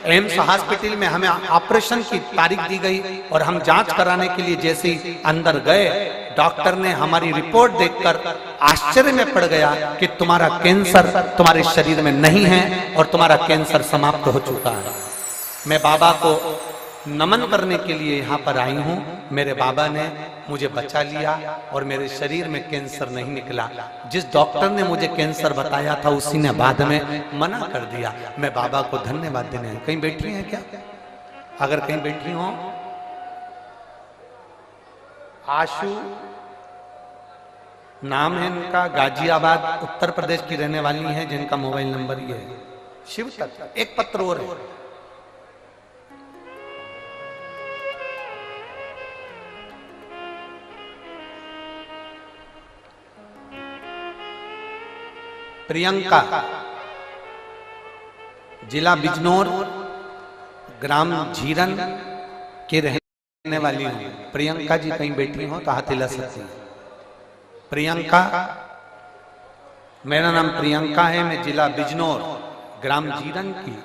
S1: एम्स हॉस्पिटल में हमें ऑपरेशन की तारीख दी गई और हम जांच कराने के लिए जैसे ही अंदर गए, डॉक्टर ने हमारी रिपोर्ट देखकर आश्चर्य में पड़ गया कि तुम्हारा कैंसर तुम्हारे शरीर में नहीं है और तुम्हारा कैंसर समाप्त हो चुका है। मैं बाबा को नमन करने के लिए यहाँ पर आई हूँ। मेरे बाबा ने मुझे बचा लिया और मेरे शरीर में कैंसर नहीं निकला। जिस डॉक्टर ने मुझे कैंसर बताया था उसी ने बाद में मना कर दिया। मैं बाबा को धन्यवाद देने। कहीं बैठी हैं क्या? अगर कहीं बैठी हो, आशु नाम है इनका, गाजियाबाद उत्तर प्रदेश की रहने वाली हैं, जिनका मोबाइल नंबर ये है। शिव तत्व। एक पत्र और है। प्रियंका, जिला बिजनौर, ग्राम झीरन के रहने वाली हूं। प्रियंका जी कहीं बैठी हो तो हाथ हिला सकती हैं। प्रियंका, मेरा नाम प्रियंका है, मैं जिला बिजनौर, ग्राम झीरन की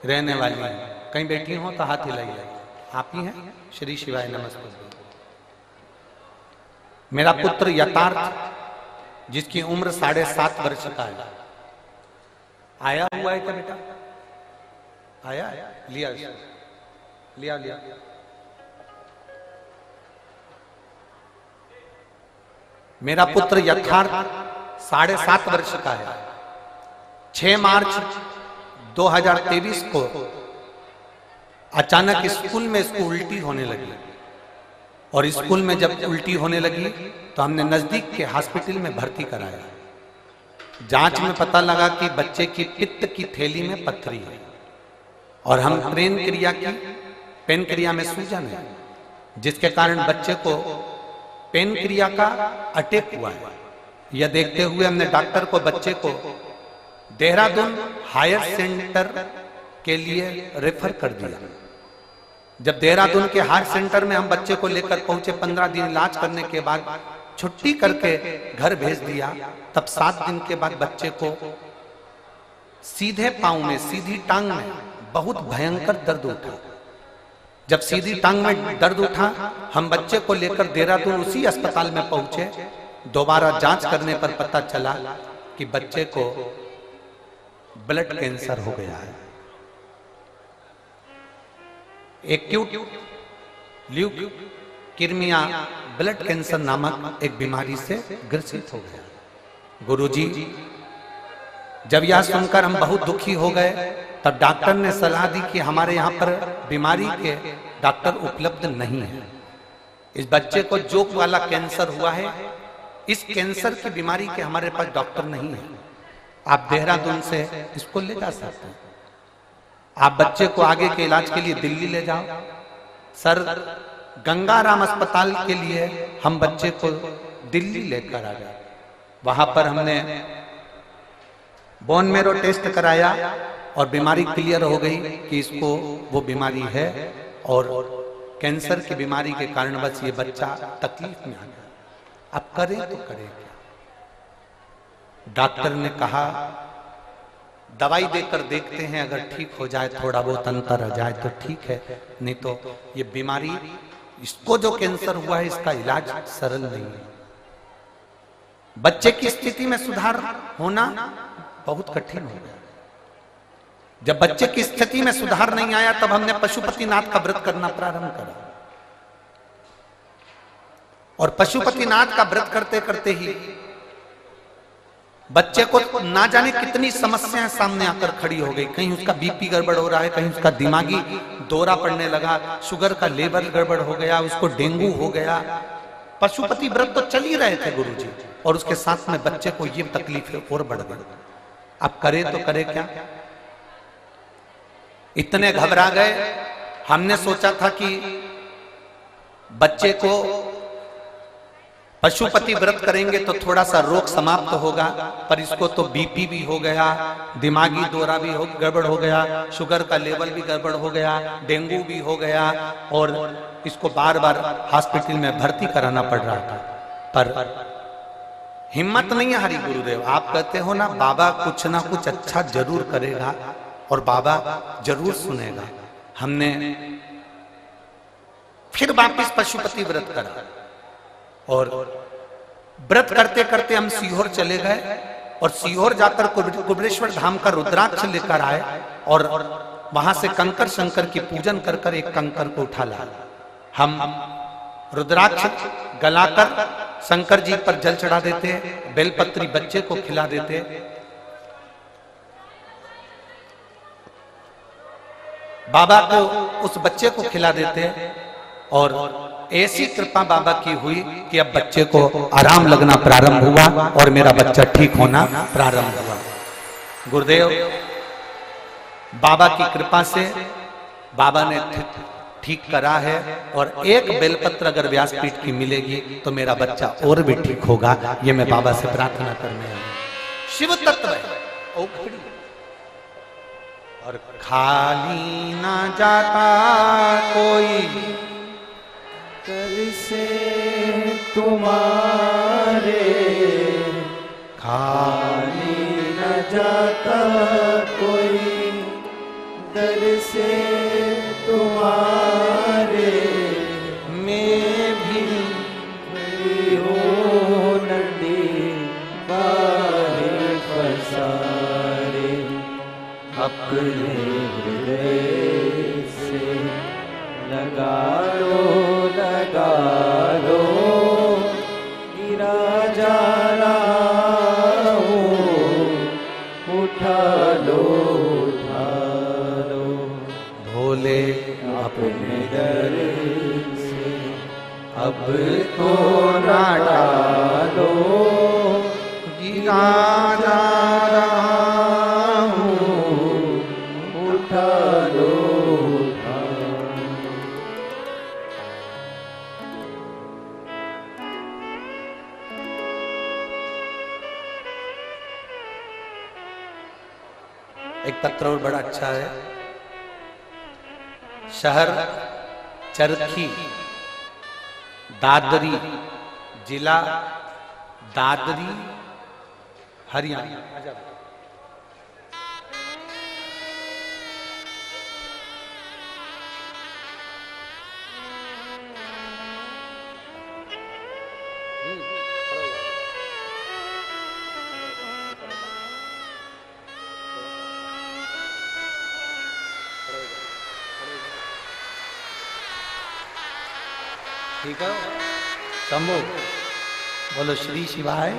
S1: रहने वाली हूं। कहीं बैठी हो तो हाथ हिलाइए। आप ही हैं? श्री शिवाय नमस्ते। मेरा पुत्र यथार्थ, जिसकी उम्र 7.5 वर्ष का है, आया हुआ है क्या बेटा? आया? लिया लिया लिया। मेरा पुत्र यथार्थ 7.5 वर्ष का है। 6 मार्च 2023 को अचानक स्कूल में इसको उल्टी होने लगी और स्कूल में जब उल्टी होने लगी तो हमने नजदीक के हॉस्पिटल में भर्ती कराया। जांच में पता लगा कि बच्चे की पित्त की थैली में पथरी है और हम पेन क्रिया में सूजन है, जिसके कारण बच्चे को पेन क्रिया का अटैक हुआ है। यह देखते हुए हमने डॉक्टर को बच्चे को देहरादून हायर सेंटर के लिए रेफर कर दिया। जब देहरादून के हायर सेंटर में हम बच्चे को लेकर पहुंचे, 15 दिन इलाज करने के बाद छुट्टी करके घर भेज दिया। तब 7 दिन के बाद बच्चे को सीधे पांव में, सीधी टांग में बहुत भयंकर दर्द उठा। जब सीधी टांग में दर्द उठा, हम बच्चे को लेकर देहरादून उसी अस्पताल में पहुंचे। दोबारा जांच करने पर पता चला कि बच्चे को ब्लड कैंसर हो गया है। एक्यूट ल्यूकेमिया ब्लड कैंसर नामक एक बीमारी से ग्रसित हो गया। गुरुजी, जब यह सुनकर हम बहुत दुखी हो गए, तब डॉक्टर ने सलाह दी कि हमारे यहाँ पर बीमारी के डॉक्टर उपलब्ध नहीं है। इस बच्चे को जोक वाला कैंसर हुआ है, इस कैंसर की बीमारी के हमारे पास डॉक्टर नहीं है। आप देहरादून से इसको ले जा सकते हैं। आप बच्चे को आगे के इलाज के लिए दिल्ली ले जाओ। सर, गंगाराम अस्पताल के लिए हम बच्चे को दिल्ली लेकर आ गए। वहां पर हमने बोन मेरो टेस्ट कराया और बीमारी क्लियर हो गई कि इसको वो बीमारी है और कैंसर की बीमारी के कारण बस ये बच्चा तकलीफ में आ गया। अब करें तो करें क्या? डॉक्टर ने कहा दवाई देकर देखते हैं, अगर ठीक हो जाए, थोड़ा बहुत अंतर आ जाए तो ठीक है, नहीं तो ये बीमारी, इसको जो कैंसर हुआ है इसका इलाज सरल नहीं है। बच्चे की स्थिति में सुधार होना बहुत कठिन हो गया। जब बच्चे की स्थिति में सुधार नहीं आया तब हमने पशुपतिनाथ का व्रत करना प्रारंभ करा, और पशुपतिनाथ का व्रत करते करते ही बच्चे को ना जाने कितनी समस्याएं सामने आकर खड़ी हो गई। कहीं उसका बीपी गड़बड़ हो रहा है, कहीं उसका दिमागी दौरा पड़ने लगा, शुगर का लेवल गड़बड़ हो गया, उसको डेंगू हो गया। पशुपति व्रत तो चल ही रहे थे गुरुजी, और उसके साथ में बच्चे को ये तकलीफें और बढ़ गई। अब करे तो करे क्या? इतने घबरा गए। हमने सोचा था कि बच्चे को पशुपति व्रत करेंगे तो थोड़ा सा रोग समाप्त होगा, पर इसको तो बीपी भी हो गया, दिमागी दौरा भी गड़बड़ हो गया, शुगर का लेवल भी गड़बड़ हो गया, डेंगू भी हो गया, और इसको बार बार हॉस्पिटल में भर्ती कराना पड़ रहा था। पर हिम्मत नहीं हारी गुरुदेव। आप कहते हो ना, बाबा कुछ ना कुछ अच्छा जरूर करेगा और बाबा जरूर सुनेगा। हमने फिर वापिस पशुपति व्रत करा, और व्रत करते करते हम सीहोर चले गए, और सीहोर जाकर कुबेरेश्वर धाम का रुद्राक्ष लेकर आए, और वहां से कंकर शंकर की पूजन कर कर एक कंकर को उठा लाए। हम रुद्राक्ष गलाकर शंकर जी पर जल चढ़ा देते, बेलपत्री बच्चे को खिला देते। बाबा को उस बच्चे को खिला देते, और ऐसी कृपा बाबा की हुई कि अब बच्चे को आराम लगना प्रारंभ हुआ और मेरा बच्चा ठीक होना प्रारंभ हुआ। गुरुदेव बाबा की कृपा से बाबा ने ठीक करा है, और एक बेलपत्र अगर व्यासपीठ की मिलेगी तो मेरा बच्चा और भी ठीक होगा। ये मैं बाबा से प्रार्थना करने आया। शिव तत्व है और खाली ना जाता कोई
S2: कर से तुम्हारे, खाली न जाता कोई दर से तुम्हारे।
S1: मैं भी
S2: हो नदी बाहे पसारे, अपने हृदय से लगा लो गिरा जा रहा हूँ, उठा लो
S1: भोले
S2: अपने दर से
S1: अब तो ना डालो, गिरा जा रहा हूँ,
S2: उठा लो।
S1: एक पत्र और बड़ा अच्छा है। शहर चरखी, दादरी, जिला दादरी, हरियाणा। ठीक है, शंभू बोलो श्री शिवाय,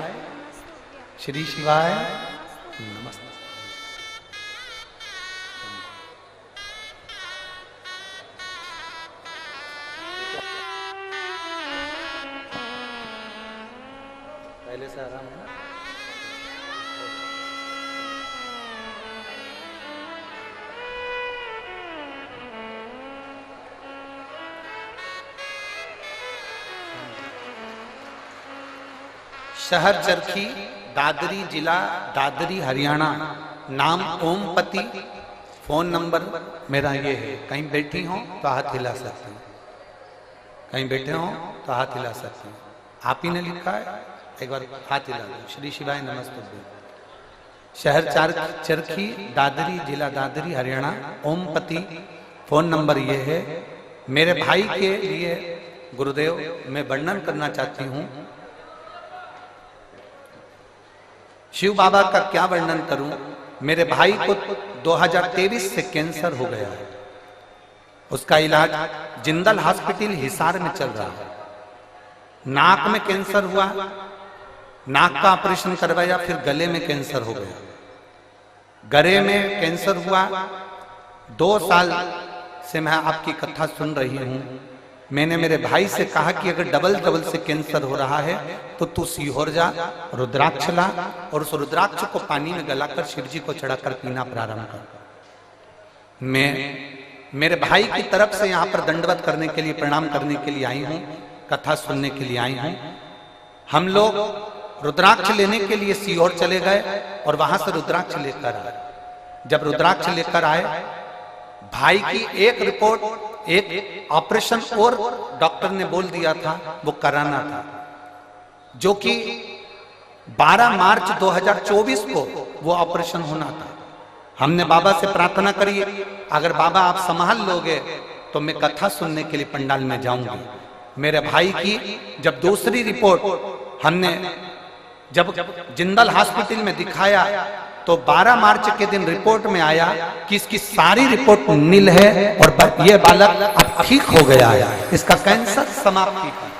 S1: श्री शिवाय नमस्ते। पहले से आराम है। शहर चरखी, दादरी, जिला दादरी, हरियाणा। नाम ओमपति। फोन नंबर मेरा ये है। कहीं बैठी हो तो हाथ हिला सकते हैं, कहीं बैठे हो तो हाथ हिला सकते हैं। आप ही ने लिखा है, एक बार हाथ हिला दो। श्री शिवाय नमस्ते। शहर चरखी, दादरी, जिला दादरी, हरियाणा। ओमपति। फोन नंबर ये है। मेरे भाई के लिए गुरुदेव मैं वर्णन करना चाहती हूँ। शिव बाबा का क्या वर्णन करूं। मेरे भाई को 2023 से कैंसर हो गया है। उसका इलाज जिंदल हॉस्पिटल हिसार में चल रहा है। नाक में कैंसर हुआ, नाक का ऑपरेशन करवाया, फिर गले में कैंसर हो गया। गले में कैंसर हुआ। 2 साल से मैं आपकी कथा सुन रही हूं। मैंने मेरे भाई से कहा कि अगर डबल से कैंसर हो रहा है तो तू सीहोर जा, रुद्राक्ष ला और उस रुद्राक्ष को पानी में गलाकर शिव जी को चढ़ाकर पीना प्रारंभ कर। मैं मेरे भाई की तरफ से यहां पर दंडवत करने के लिए, प्रणाम करने के लिए आई हूं, कथा सुनने के लिए आई हूं। हम लोग रुद्राक्ष लेने के लिए सीहोर चले गए और वहां से रुद्राक्ष लेकर आए। जब रुद्राक्ष लेकर आए, भाई की एक रिपोर्ट, एक ऑपरेशन और डॉक्टर ने बोल दिया था वो कराना था, जो कि 12 मार्च 2024 को वो ऑपरेशन होना था। हमने बाबा से प्रार्थना करी, अगर बाबा आप संभाल लोगे तो मैं कथा सुनने के लिए पंडाल में जाऊंगी। मेरे भाई की जब दूसरी रिपोर्ट हमने जब जिंदल हॉस्पिटल में दिखाया तो 12 मार्च के दिन रिपोर्ट में आया कि इसकी सारी रिपोर्ट नील है और ये बालक अब ठीक हो गया है, इसका कैंसर समाप्ति का।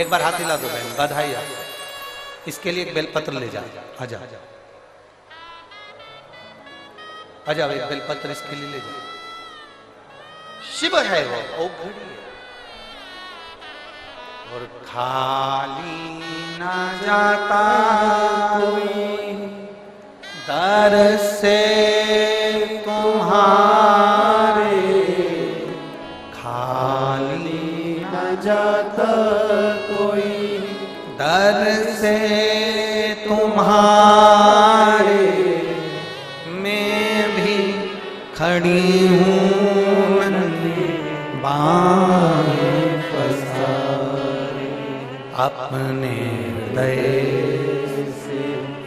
S1: एक बार हाथ हिला दो बहन, बधाई आपको। इसके लिए एक बेलपत्र ले जाओ, आ जाओ आ जाओ, एक बेलपत्र इसके लिए ले जाओ। शिव है वो घड़ी है और खाली ना जाता कोई दर से तुम्हारे, खाली
S2: न जाता कोई
S1: दर से तुम्हारे, मैं भी खड़ी हूँ बाएं पसारे, अपने हृदय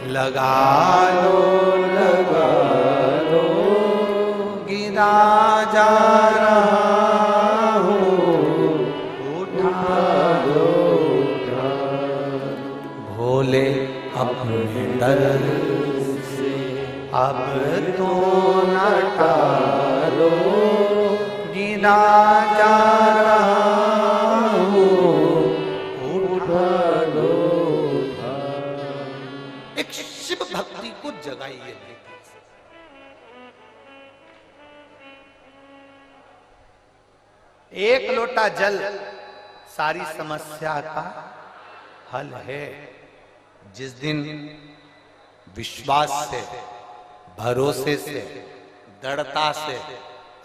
S1: लगा लो गिरा जा रहा हो, उठा लो भोले अपने दर से, अब तो न टालो गिरा जा रहा हो, उठा लो। एक शिव भक्ति को जगाइए। एक लोटा जल सारी समस्या का हल है। जिस दिन विश्वास से, भरोसे से, दृढ़ता से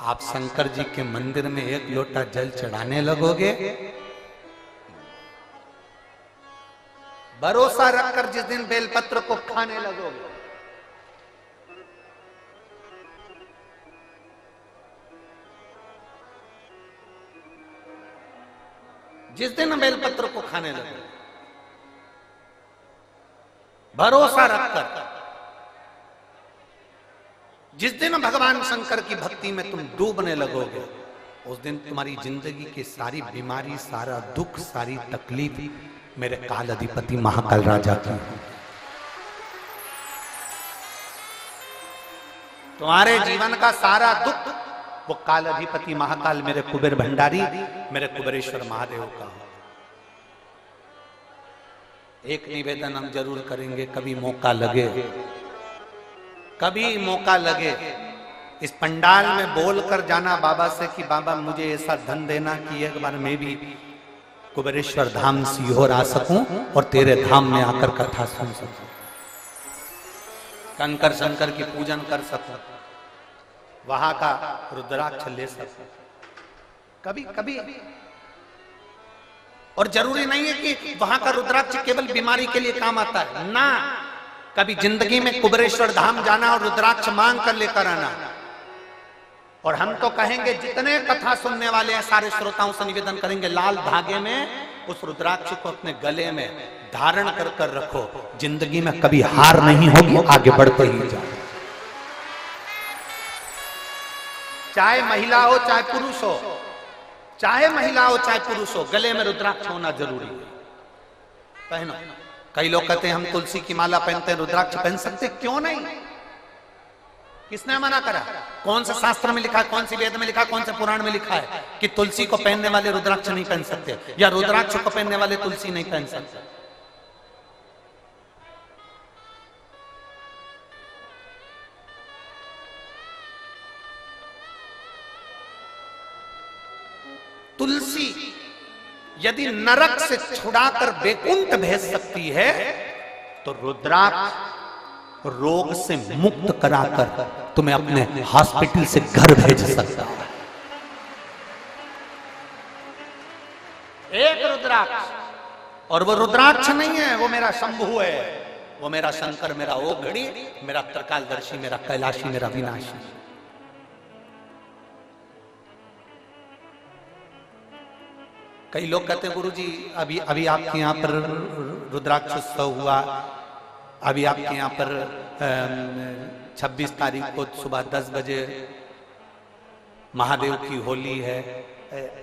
S1: आप शंकर जी के मंदिर में एक लोटा जल चढ़ाने लगोगे, भरोसा रखकर जिस दिन बेलपत्र को खाने लगोगे, जिस दिन बेलपत्र को खाने लगोगे, भरोसा रखकर जिस दिन भगवान शंकर की भक्ति में तुम डूबने लगोगे, उस दिन तुम्हारी जिंदगी की सारी बीमारी, सारा दुख, सारी तकलीफ मेरे काल अधिपति महाकाल राजा की। तुम्हारे जीवन का सारा दुख वो काल अधिपति महाकाल मेरे कुबेर भंडारी, मेरे कुबेरेश्वर महादेव का हो। एक निवेदन हम जरूर करेंगे, कभी मौका लगे, कभी मौका लगे, इस पंडाल में बोलकर जाना बाबा से कि बाबा मुझे ऐसा धन देना कि एक बार मैं भी कुबेरेश्वर धाम सीहोर आ सकूं और तेरे धाम में आकर कथा सुन सकूं, कंकर शंकर की पूजन कर सकूं, वहां का रुद्राक्ष ले सकूं कभी कभी। और जरूरी नहीं है कि वहां का रुद्राक्ष केवल बीमारी के लिए काम आता है ना, कभी जिंदगी में कुबेरेश्वर धाम जाना और रुद्राक्ष मांग कर लेकर आना। और हम तो कहेंगे जितने कथा सुनने वाले हैं सारे श्रोताओं से निवेदन करेंगे, लाल धागे में उस रुद्राक्ष को अपने गले में धारण कर कर रखो, जिंदगी में कभी हार नहीं होगी, आगे बढ़ते ही जाओ। चाहे महिला हो चाहे पुरुष हो, चाहे महिला हो चाहे पुरुष हो, गले में रुद्राक्ष होना जरूरी है। पहनो, कई लोग कहते हैं हम तुलसी की माला पहनते हैं, रुद्राक्ष पहन सकते, क्यों नहीं? किसने मना करा? कौन से शास्त्र में लिखा है, कौन सी वेद में लिखा है, कौन से पुराण में लिखा है कि तुलसी को पहनने वाले रुद्राक्ष नहीं पहन सकते, या रुद्राक्ष को पहनने वाले तुलसी नहीं पहन सकते? तुलसी यदि नरक से छुड़ाकर वैकुंठ भेज सकती है, तो रुद्राक्ष रोग से मुक्त कराकर तुम्हें अपने हॉस्पिटल से घर भेज सकता है। एक रुद्राक्ष, और वो रुद्राक्ष नहीं है, वो मेरा शंभु है, वो मेरा शंकर, मेरा ओघड़ी, मेरा त्रिकालदर्शी, मेरा कैलाशी, मेरा विनाशी। कई लोग कहते हैं गुरुजी अभी आपके यहाँ पर रुद्राक्ष उत्सव हुआ, अभी आपके यहाँ पर 26 तारीख को सुबह 10 बजे महादेव की होली है,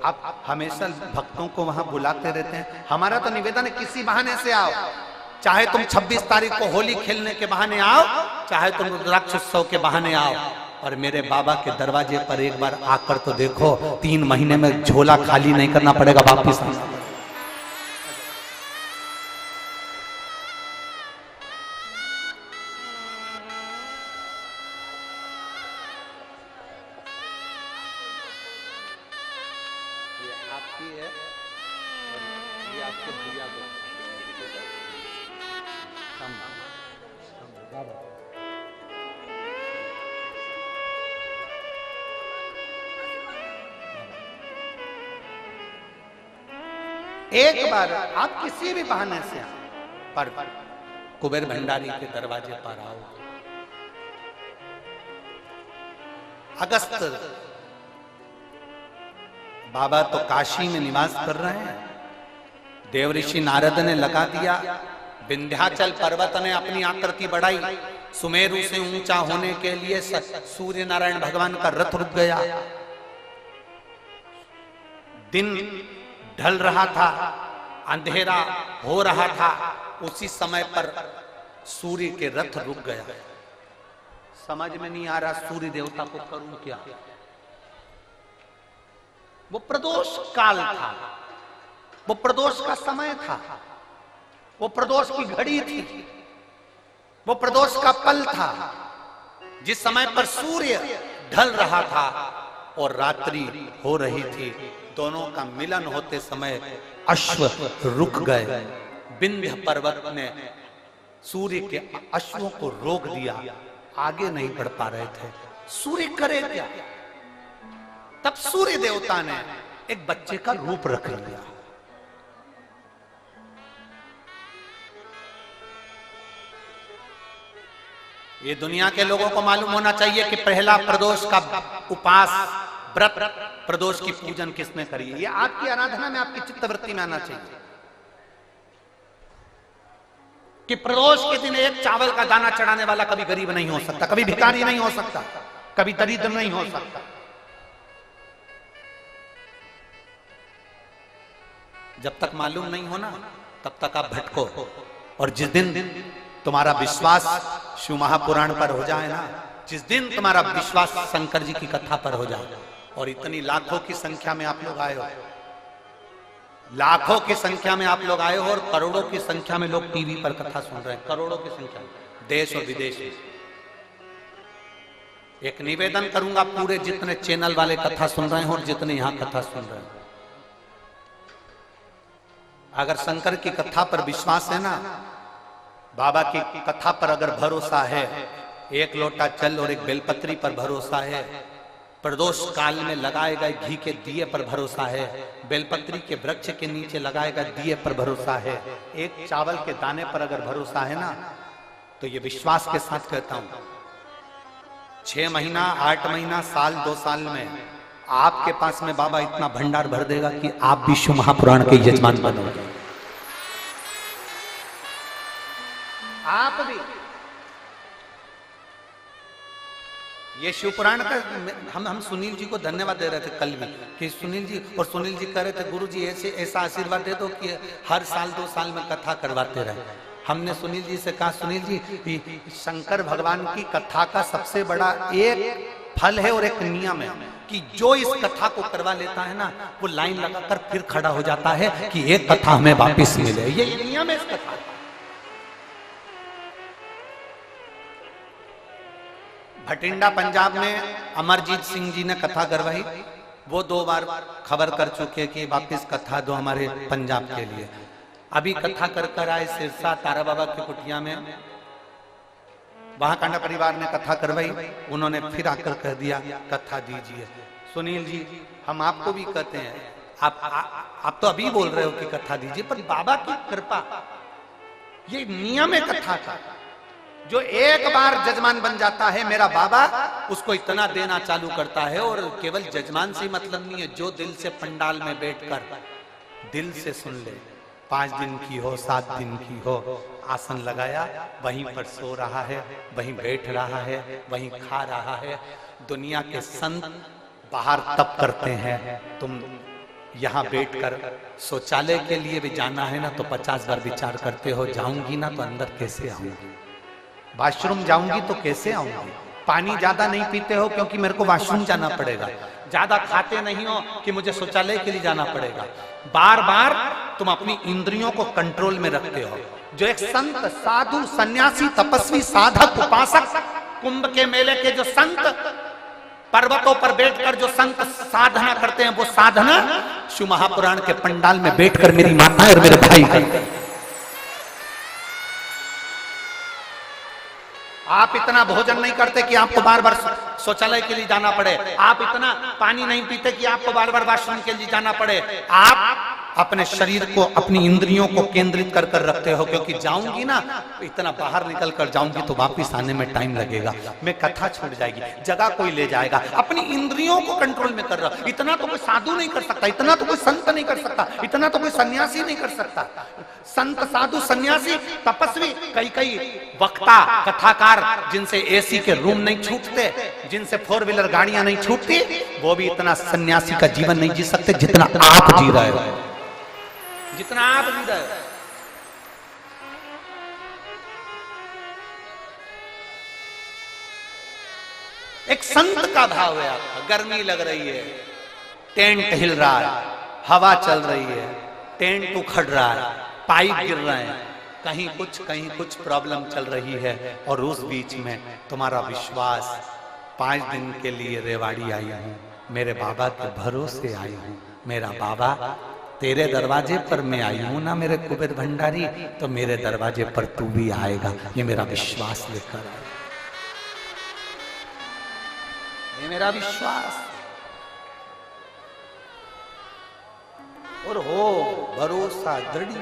S1: आप हमेशा भक्तों को वहां बुलाते रहते हैं। हमारा तो निवेदन है किसी बहाने से आओ, चाहे तुम 26 तारीख को होली खेलने के बहाने आओ, चाहे तुम रुद्राक्ष उत्सव के बहाने आओ, और मेरे बाबा के दरवाजे पर एक बार आकर तो देखो, 3 महीने में झोला खाली नहीं करना पड़ेगा वापिस। एक बार आप किसी भी बहाने से पर कुबेर भंडारी के दरवाजे पर आओ। अगस्त बाबा तो काशी में निवास कर रहे हैं, देवऋषि नारद ने लगा दिया, विंध्याचल पर्वत ने अपनी आकृति बढ़ाई, सुमेरु से ऊंचा होने के लिए सूर्य नारायण भगवान का रथ रुक गया, दिन ढल रहा था, अंधेरा हो रहा था, उसी समय पर सूर्य के रथ रुक गया। समझ में नहीं आ रहा सूर्य देवता को करूं क्या। वो प्रदोष काल था, वो प्रदोष का समय था, वो प्रदोष की घड़ी थी, वो प्रदोष का पल था, जिस समय पर सूर्य ढल रहा था और रात्रि हो रही थी। दोनों का मिलन होते समय अश्व रुक गए। विंध्य पर्वत ने सूर्य के अश्वों को रोक दिया, आगे नहीं बढ़ पा रहे थे। सूर्य करे क्या? तब सूर्य देवता ने एक बच्चे का रूप रख लिया। ये दुनिया के लोगों को मालूम होना चाहिए कि पहला प्रदोष का उपास व्रत, प्रदोष की पूजन किसने करी है। ये आपकी आराधना में, आपकी चित्तवृत्ति में आना चाहिए कि प्रदोष के दिन एक चावल का दाना चढ़ाने वाला कभी गरीब नहीं हो सकता, कभी भिखारी नहीं हो सकता, कभी दरिद्र नहीं हो सकता। जब तक मालूम नहीं होना तब तक आप भटको, और जिस दिन तुम्हारा विश्वास शिव महापुराण पर हो जाए ना, जिस दिन तुम्हारा विश्वास शंकर जी की कथा पर हो जाए, और इतनी लाखों की संख्या में आप लोग आए हो, लाखों की संख्या में आप लोग आए हो, और करोड़ों की संख्या में लोग टीवी पर कथा सुन रहे हैं, करोड़ों की संख्या में, देश और विदेश में। एक निवेदन करूंगा, पूरे जितने चैनल वाले कथा सुन रहे हैं और जितने यहां कथा सुन रहे हैं, अगर शंकर की कथा पर विश्वास है ना, बाबा की कथा पर अगर भरोसा है, एक लोटा जल और एक बेलपत्री पर भरोसा है, प्रदोष काल में लगाए गए घी के दिए पर भरोसा है, बेलपत्री के वृक्ष के नीचे लगाए गए दिए पर भरोसा है, एक चावल के दाने पर अगर भरोसा है ना, तो ये विश्वास के साथ कहता हूं 6 महीना 8 महीना साल 2 साल में आपके पास में बाबा इतना भंडार भर देगा कि आप भी शिव महापुराण के यजमान बनोगे। आप भी ये शिव पुराण का हम सुनील जी को धन्यवाद दे रहे थे कल भी कि सुनील जी कह रहे थे गुरु जी ऐसा आशीर्वाद दे दो कि हर साल 2 साल में कथा करवाते रहे। हमने सुनील जी से कहा, सुनील जी शंकर भगवान की कथा का सबसे बड़ा एक फल है और एक नियम है कि जो इस कथा को करवा लेता है ना, वो लाइन लगाकर फिर खड़ा हो जाता है कि एक कथा हमें वापस मिले। ये नियम है इस कथा का। भटिंडा पंजाब में अमरजीत सिंह जी ने कथा करवाई, वो 2 बार खबर कर चुके कि वापस कथा दो हमारे पंजाब के लिए। अभी कथा कर आए सिरसा तारा बाबा की कुटिया में, वहां कांडा परिवार ने कथा करवाई, उन्होंने फिर आकर कह दिया कथा दीजिए। सुनील जी हम आपको भी कहते हैं, आप तो अभी बोल रहे हो कि कथा दीजिए, पर बाबा की कृपा, ये नियम है कथा का। जो एक बार जजमान बन जाता है मेरा बाबा, उसको इतना देना चालू करता है। और केवल जजमान से मतलब नहीं है, जो दिल से पंडाल में बैठकर दिल से सुन ले, 5 दिन की हो 7 दिन की हो, आसन लगाया वहीं पर सो रहा है, वहीं बैठ रहा है, वहीं खा रहा है। दुनिया के संत बाहर तप करते हैं, तुम यहाँ बैठकर शौचालय के लिए भी जाना है ना तो 50 बार विचार करते हो, जाऊंगी ना तो अंदर कैसे आऊंगी, वॉशरूम जाऊंगी तो कैसे आऊंगी। पानी ज्यादा नहीं पीते हो क्योंकि मेरे को वॉशरूम जाना पड़ेगा, ज्यादा खाते नहीं हो कि मुझे शौचालय के लिए जाना पड़ेगा। बार बार तुम अपनी इंद्रियों को कंट्रोल में रखते हो। जो एक संत, साधु, सन्यासी, तपस्वी, साधक, उपासक, कुंभ के मेले के जो संत पर्वतों पर बैठकर जो संत साधना करते हैं, वो साधना शिव महापुराण के पंडाल में बैठकर मेरी माता और मेरे भाई करते हैं। आप इतना भोजन नहीं करते कि आपको बार बार शौचालय के लिए जाना पड़े, आप इतना पानी नहीं पीते कि आपको बार बार वॉशरूम के लिए जाना पड़े। आप अपने शरीर को, अपनी इंद्रियों को केंद्रित कर कर रखते हो, क्योंकि जाऊंगी ना इतना बाहर निकल कर जाऊंगी तो वापिस आने में टाइम लगेगा, मैं कथा छूट जाएगी, जगह कोई ले जाएगा। अपनी इंद्रियों को कंट्रोल में कर रहा। इतना तो कोई साधु नहीं कर सकता, इतना तो कोई संत नहीं कर सकता, इतना तो कोई सन्यासी नहीं कर सकता। संत, साधु, सन्यासी, तपस्वी, कई वक्ता, कथाकार जिनसे एसी के रूम नहीं छूटते, जिनसे 4 व्हीलर गाड़ियां नहीं छूटती, वो भी इतना सन्यासी का जीवन नहीं जी सकते जितना आप जी रहे हो, जितना आप जी रहे हो। एक संत का भाव है आपका। गर्मी लग रही है, टेंट हिल रहा है, हवा चल रही है, टेंट उखड़ रहा है, पाइप गिर रहे हैं, कहीं कुछ प्रॉब्लम चल रही है, और उस बीच में तुम्हारा विश्वास, 5 दिन के लिए रेवाड़ी आई हूं, मेरे बाबा के भरोसे आई हूं, मेरा बाबा तेरे दरवाजे पर मैं आई हूं ना मेरे कुबेर भंडारी, तो मेरे दरवाजे पर तू भी आएगा, ये मेरा विश्वास लेकर आए, ये मेरा विश्वास। और हो भरोसा दृढ़,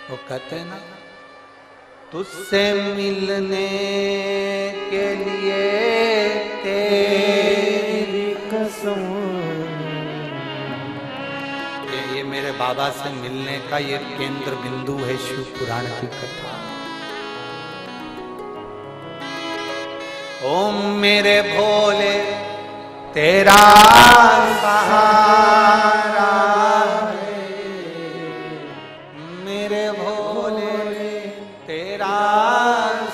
S1: वो कहते हैं ना, तुझसे मिलने के लिए तेरी कसम, ये मेरे बाबा से मिलने का ये केंद्र बिंदु है शिव पुराण की कथा। ओम मेरे भोले तेरा सहारा है, मेरे भोले तेरा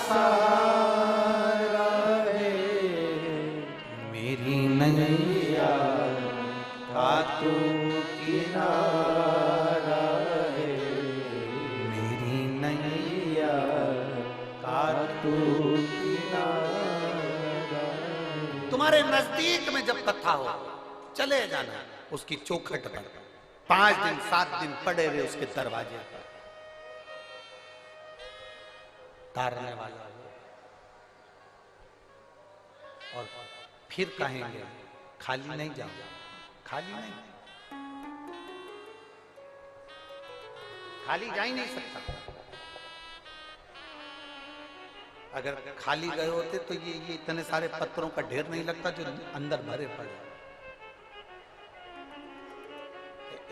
S1: सहारा है, मेरी नैया का तू किनारा है, मेरी नैया का तू किनारा। तुम्हारे नजदीक में जब कथा हो चले जाना उसकी चौखट पर, 5 दिन 7 दिन पड़े रहे उसके दरवाजे पर, तारने वाला हो, और फिर कहेंगे खाली नहीं जाओ, खाली नहीं, खाली जा ही नहीं सकता। अगर खाली गए होते तो ये इतने सारे पत्थरों का ढेर नहीं लगता जो अंदर भरे पड़े।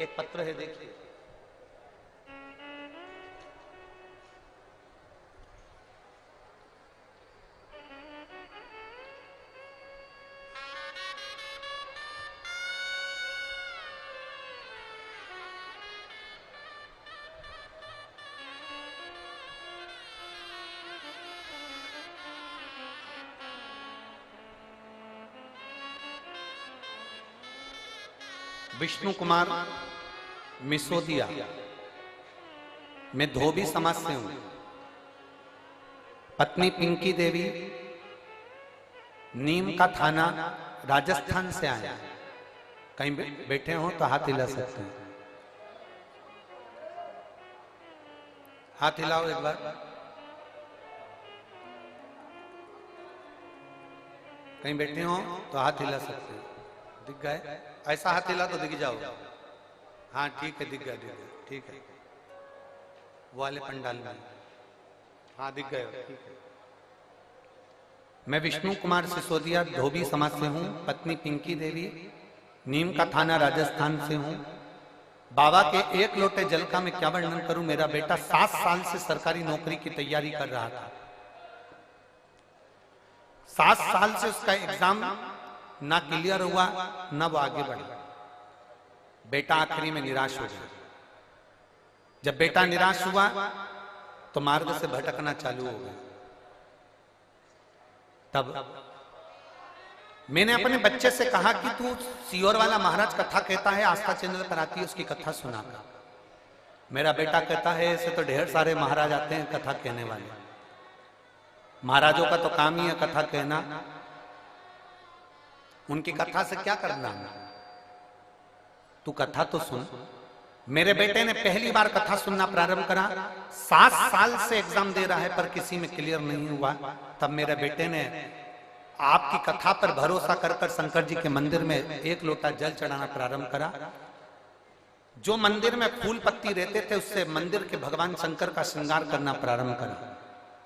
S1: एक पत्र है, देखिए, विष्णु कुमार मिसोदिया, मैं धोबी समाज से हूं। पत्नी पिंकी देवी, नीम का थाना, राजस्थान से आया। कहीं बैठे हो तो हाथ हिला सकते हैं। हाथ हिलाओ एक बार। कहीं बैठे हो तो हाथ हिला सकते हैं। दिख गए? ऐसा हाथ हिला तो दिख जाओ। हाँ ठीक है, दिख गया, दिख गया, ठीक है। वो वाले पंडाल में, हाँ दिख गए, ठीक है। मैं विष्णु कुमार सिसोदिया, धोबी समाज से हूँ। पत्नी पिंकी देवी, नीम का थाना, राजस्थान से हूँ। बाबा के एक लोटे जल का मैं क्या वर्णन करूं। मेरा बेटा 7 साल से सरकारी नौकरी की तैयारी कर रहा था। 7 साल से उसका एग्जाम ना क्लियर हुआ, ना वो आगे बढ़ा। बेटा आखिरी में निराश हो गया। जब बेटा निराश हुआ तो मार्ग से भटकना चालू हो गया। तब मैंने अपने बच्चे से कहा कि तू सीहोर वाला महाराज कथा कहता है, आस्था चैनल पर आती है, उसकी कथा सुना। मेरा बेटा कहता है ऐसे तो ढेर सारे महाराज आते हैं कथा कहने वाले, महाराजों का तो काम ही है कथा कहना, उनकी कथा से क्या करना है, तू कथा तो सुन। मेरे बेटे ने पहली बार कथा सुनना प्रारंभ करा। 7 साल से एग्जाम दे रहा है पर किसी में क्लियर नहीं हुआ। तब मेरे बेटे ने आपकी कथा पर भरोसा कर कर शंकर जी के मंदिर में एक लोटा जल चढ़ाना प्रारंभ करा। जो मंदिर में फूल पत्ती रहते थे उससे मंदिर के भगवान शंकर का श्रृंगार करना प्रारंभ करा।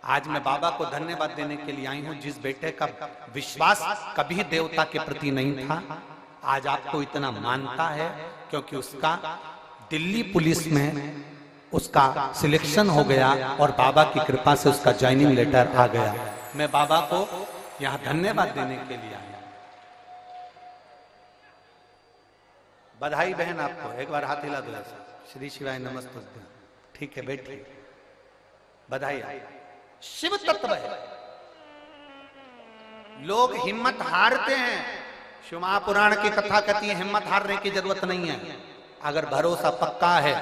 S1: आज मैं बाबा को धन्यवाद देने के लिए आई हूं। जिस बेटे का विश्वास कभी देवता के प्रति नहीं था, आज आपको इतना मानता है क्योंकि उसका दिल्ली पुलिस में उसका सिलेक्शन हो गया और बाबा की कृपा से उसका ज्वाइनिंग लेटर आ गया। मैं बाबा को यहां धन्यवाद देने के लिए आया। बधाई बहन आपको, एक बार हाथ हिला दो ऐसा। श्री शिवाय नमस्ते। ठीक है बैठिए, बधाई। शिव तत्व है, लोग हिम्मत हारते हैं। शिव महापुराण की कथा कहती है हिम्मत हारने की जरूरत नहीं है। अगर भरोसा पक्का है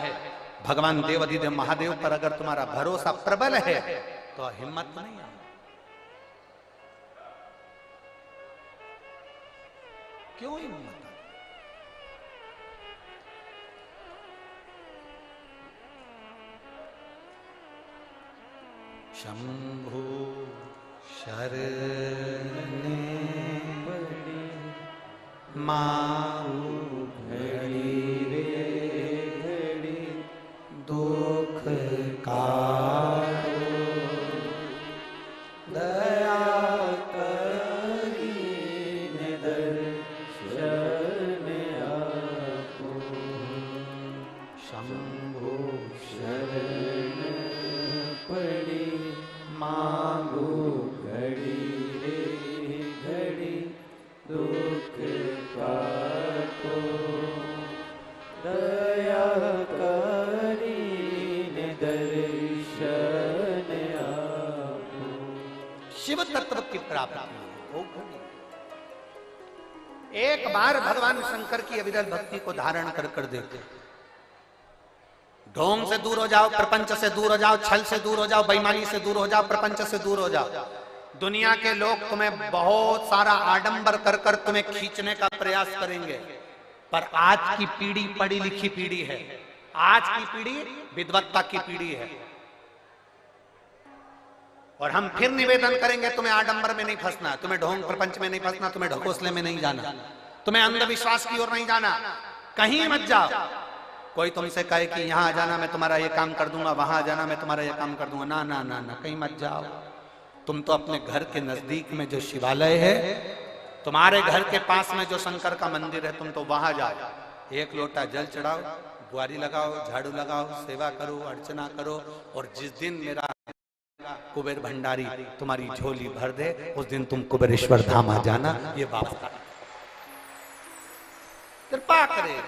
S1: भगवान देवाधिदेव महादेव पर, अगर तुम्हारा भरोसा प्रबल है तो हिम्मत नहीं है। क्यों हिम्मत? शंभु शरणे मारू घड़ी रे घड़ी दुख कारो दया करी दर्शन आपो। शंभु शरण पड़ी मांगो घड़ी रे घड़ी दुख काटो दया करी दर्शन आपो। शिव तत्व की प्राप्ति हो। एक बार भगवान शंकर की अविरल भक्ति को धारण कर कर देते। ढोंग से दूर हो जाओ, प्रपंच से दूर हो जाओ, छल से दूर हो जाओ, बेईमानी से दूर हो जाओ, प्रपंच से दूर हो जाओ। दुनिया के लोग तुम्हें बहुत सारा आडंबर कर कर तुम्हें खींचने का प्रयास करेंगे, पर आज की पीढ़ी पढ़ी लिखी पीढ़ी है। आज की पीढ़ी विद्वत्ता की पीढ़ी है। और हम फिर निवेदन करेंगे तुम्हें आडंबर में नहीं फंसना, तुम्हें ढोंग प्रपंच में नहीं फंसना, तुम्हें ढकोसले में नहीं जाना, तुम्हें अंधविश्वास की ओर नहीं जाना। कहीं मत जाओ। कोई तुमसे कहे कि यहाँ आ जाना मैं तुम्हारा ये काम कर दूंगा, वहां आ जाना मैं तुम्हारा ये काम कर दूंगा, ना ना ना ना, कहीं मत जाओ। तुम तो अपने घर के नजदीक में जो शिवालय है, तुम्हारे घर के पास में जो शंकर का मंदिर है, तुम तो वहां जाओ। एक लोटा जल चढ़ाओ, बुआरी लगाओ, झाड़ू लगाओ, सेवा करो, अर्चना करो। और जिस दिन मेरा कुबेर भंडारी तुम्हारी झोली भर दे, उस दिन तुम कुबेरेश्वर धाम आ जाना। ये बाबा कृपा करे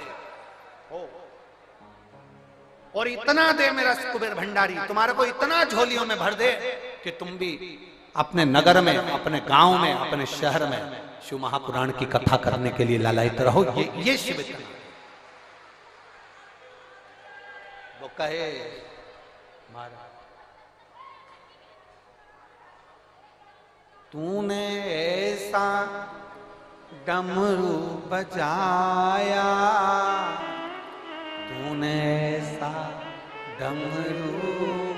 S1: और इतना दे मेरा कुबेर भंडारी, तुम्हारे को इतना झोलियों में भर दे कि तुम भी अपने नगर में, अपने गांव में, अपने शहर में शिव महापुराण की कथा करने के लिए लालायित रहो। ये शिव कहे महाराज तूने ऐसा डमरू बजाया, तूने ऐसा डमरू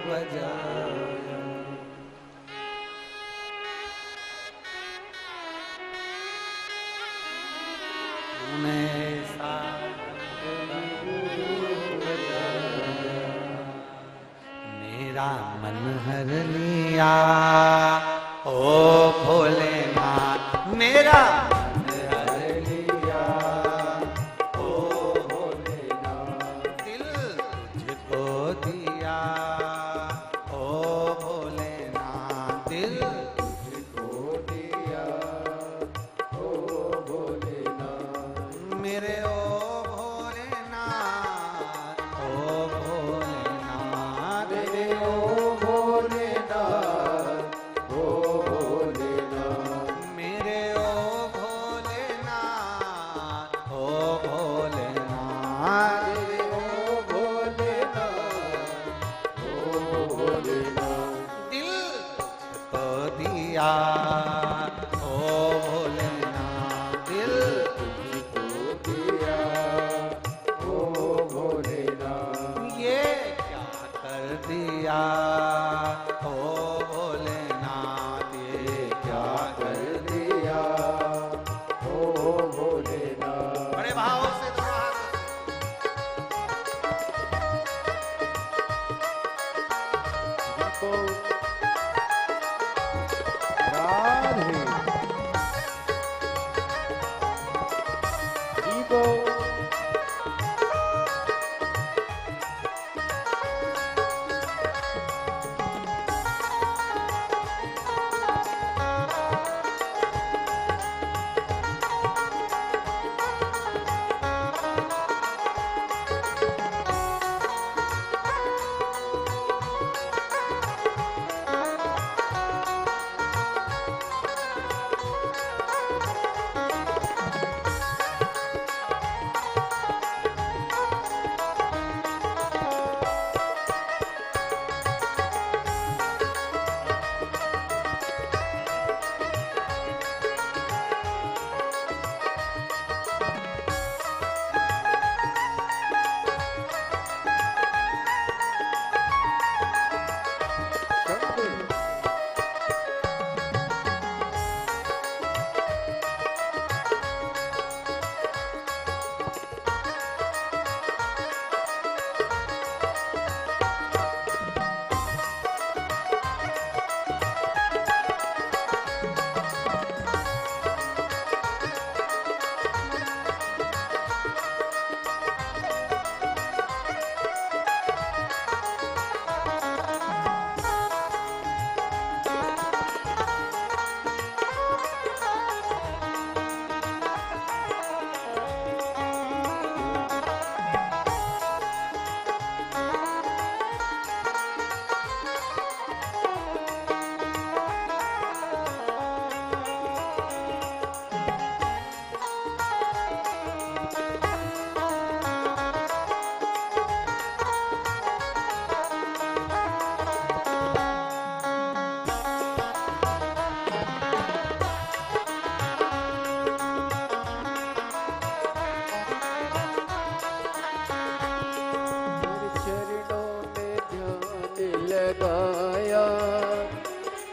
S1: बजाया, तूने ऐसा डमरू बजाया, मेरा मन हर लिया ओ भोलेनाथ, मेरा मन हर लिया ओ भोलेनाथ, दिल तुझको दिया ओ भोलेनाथ, दिल तुझको दिया ओ भोलेनाथ, मेरे ओ भोलेनाथ, ओ भोलेनाथ, मेरे ओ भोलेनाथ,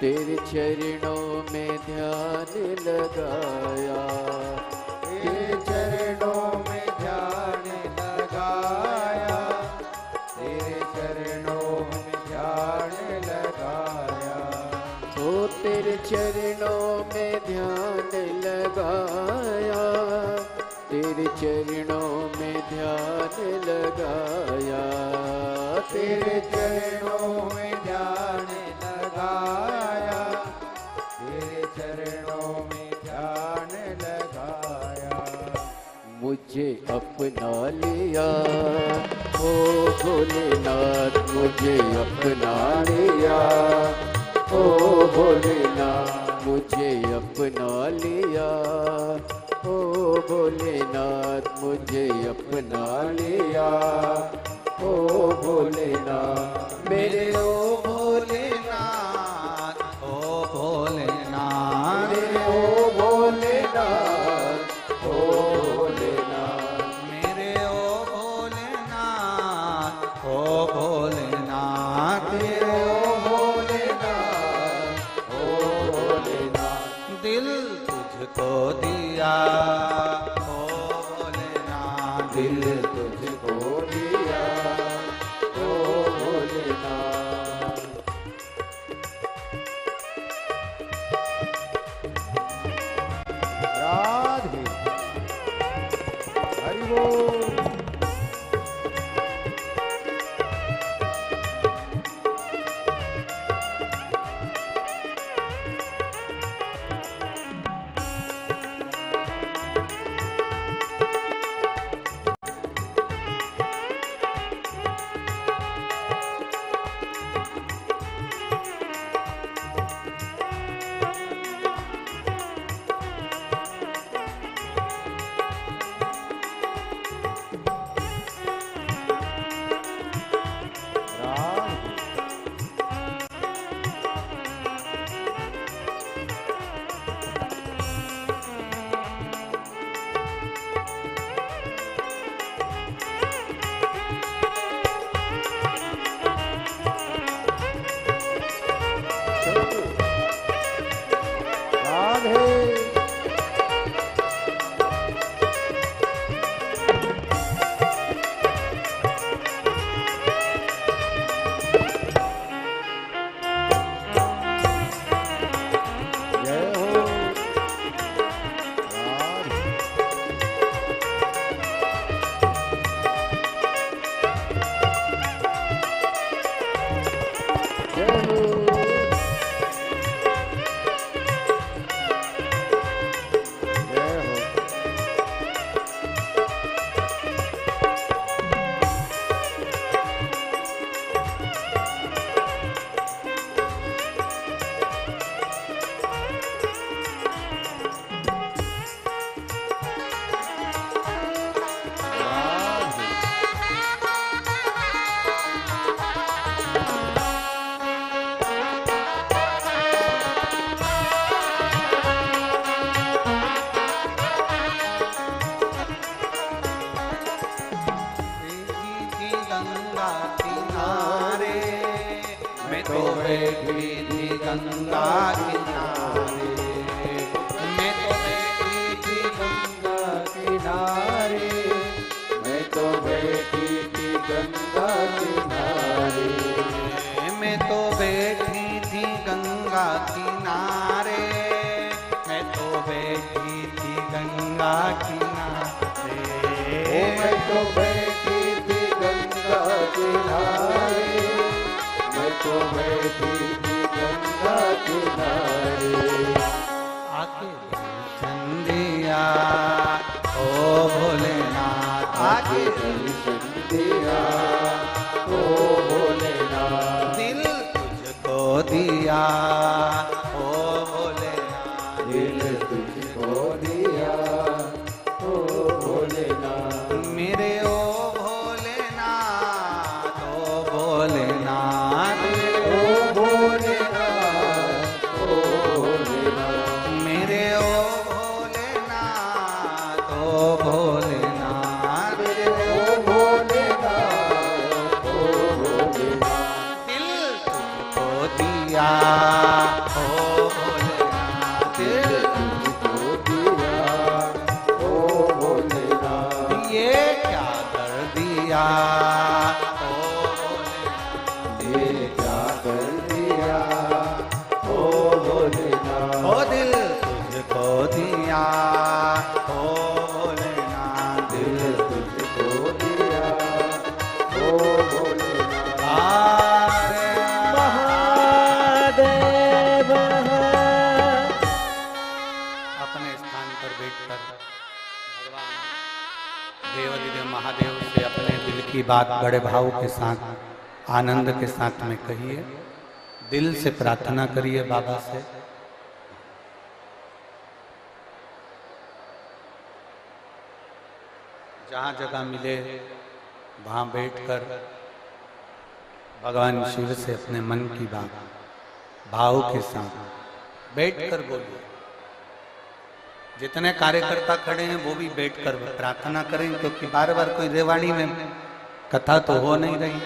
S2: तेरे चरणों में ध्यान लगाया, तेरे चरणों में ध्यान लगाया, तेरे चरणों में ध्यान लगाया, तो तेरे चरणों में ध्यान लगाया, तेरे चरणों में ध्यान लगाया, तेरे चरणों में ध्यान लगाया, तेरे चरणों में ध्यान लगाया, मुझे अपना लिया ओ भोलेनाथ, मुझे अपना लिया ओ भोलेनाथ, मुझे अपना लिया ओ भोलेनाथ, मुझे अपना लिया ओ भोलेनाथ मेरे ओ
S1: भोलेनाथ ओ भोलेनाथ
S2: मेरे ओ भोलेनाथ ओ भोलेनाथ
S1: मेरे ओ भोलेनाथ ओ भोलेनाथ
S2: मेरे ओ भोलेनाथ ओ भोलेनाथ
S1: दिल तुझको दिया ओ भोलेनाथ
S2: दिल तुझको दिया ओ भोलेनाथ राधे हरि बोल राधे राधे जय हो राधे जय हो जय हो राधे
S1: थी गंगा किनारे मैं तो बैठी थी गंगा किनारे मैं तो बैठी थी
S2: गंगा किनारे मैं तो बैठी थी गंगा किनारे
S1: मैं तो बैठी थी गंगा किनारे मैं तो बैठी थी गंगा किनारे
S2: मैं तो बैठी थी गंगा किनारे मैं तो बैठी थी गंगा किनारे
S1: आके दर्शन दिया ओ भोलेनाथ आके
S2: दर्शन दिया ओ भोलेनाथ
S1: दिल तुझको दिया ओ भोलेनाथ
S2: दिल तुझको दिया ओ भोलेनाथ
S1: मेरे ओ भोलेनाथ ओ भोलेनाथ
S2: ओ भोलेनाथ ओ भोलेनाथ
S1: मेरे ओ भोलेनाथ ओ भोलेनाथ
S2: मेरे ओ भोलेनाथ ओ भोलेनाथ
S1: दिल तुझको दिया ओ भोलेनाथ
S2: दिल तुझको दिया ओ भोलेनाथ
S1: ये क्या कर दिया ओ भोलेनाथ
S2: ये क्या कर दिया ओ भोलेनाथ
S1: ओ दिल तुझको दिया ओ भोलेनाथ
S2: दिल तुझको दिया ओ भोलेनाथ
S1: महादेव अपने स्थान पर बैठकर भगवान देवाधिदेव महादेव से अपने दिल की बात बड़े भाव के साथ आनंद के साथ में कहिए, दिल से प्रार्थना करिए बाबा से। जहाँ जगह मिले वहां बैठकर भगवान शिव से अपने मन की बात भाव के साथ बैठकर बोलिए। जितने कार्यकर्ता खड़े हैं वो भी बैठकर प्रार्थना करें, क्योंकि बार बार कोई रेवाड़ी में कथा तो हो नहीं रही।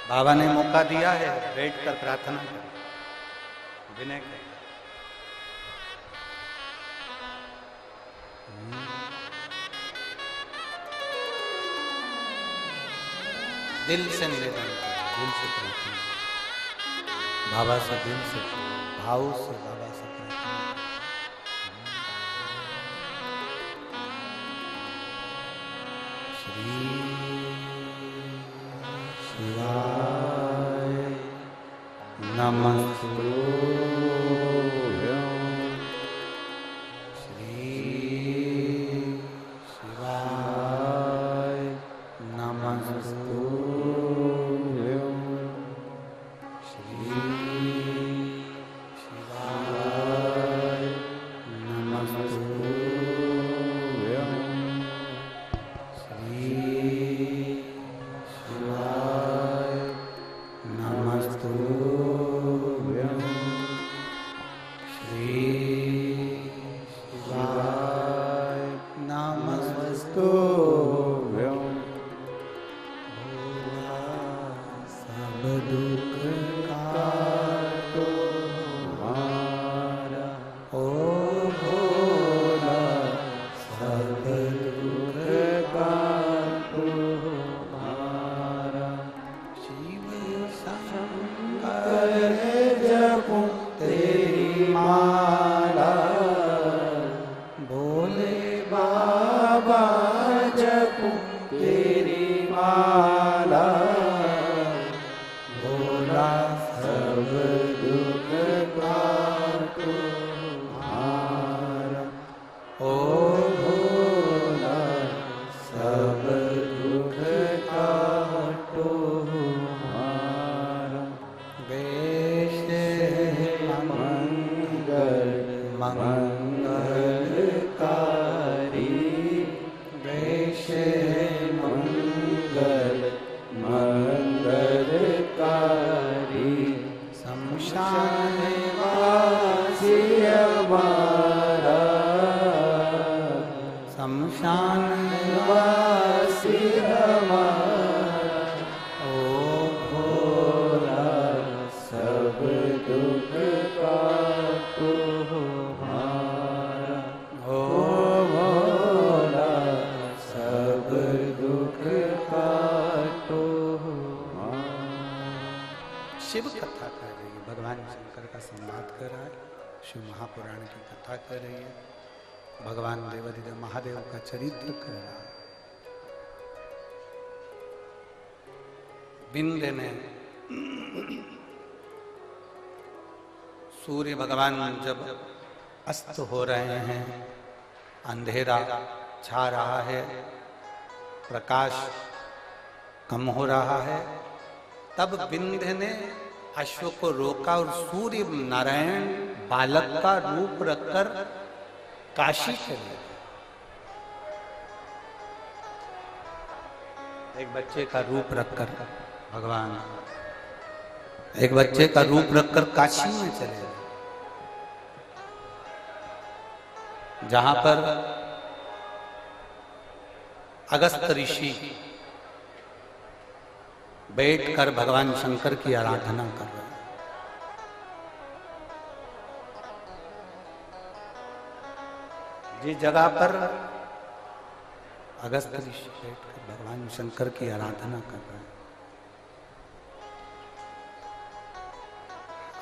S1: बाबा ने मौका दिया है, बैठकर प्रार्थना करें विनय करें। दिल से निवेदन करें, दिल से प्रार्थना, बाबा से दिल से भाव से बाबा से प्रार्थना। श्री शिवाय नमस्तुभ्यं। श्री शिवाय नमस्तुभ्यं। श्री शिवाय नमस्तुभ्यं। श्री शिवाय नमस्तुभ्यं। श्री शिवाय नमस्तुभ्यं। भोला सब दुख काटो हमारा, ओ भोला सब दुख काटो हमारा। शिव शंकर जपो तेरी माला, भोले बाबा जपो तेरी माला। भोला सब दुख काटो हमारा, ओ भोला सब दुख काटो हमारा। वेश मंगल मंगलकारी, वेश मंगल मंगलकारी। शमशान वासी हमारा, शमशान वासी हमारा। ओ भोला सब दुख काटो हमारा, ओ भोला सब दुख काटो हमारा। शिव कथा कर रही है, भगवान शंकर का संवाद कर रहा है, शिव महापुराण की कथा कर रही है, भगवान देवाधिदेव महादेव का चरित्र कर रहा है। बिंद ने सूर्य भगवान जब अस्त हो रहे हैं, अंधेरा छा रहा है, प्रकाश कम हो रहा है, तब बिंद ने अश्व को रोका और सूर्य नारायण बालक का रूप रखकर काशी चले। एक बच्चे का रूप रखकर भगवान एक बच्चे का रूप रखकर काशी में चले गए, जहां पर अगस्त ऋषि बैठकर भगवान शंकर की आराधना कर रहे हैं। जिस जगह पर अगस्त ऋषि बैठकर भगवान शंकर की आराधना कर रहे हैं,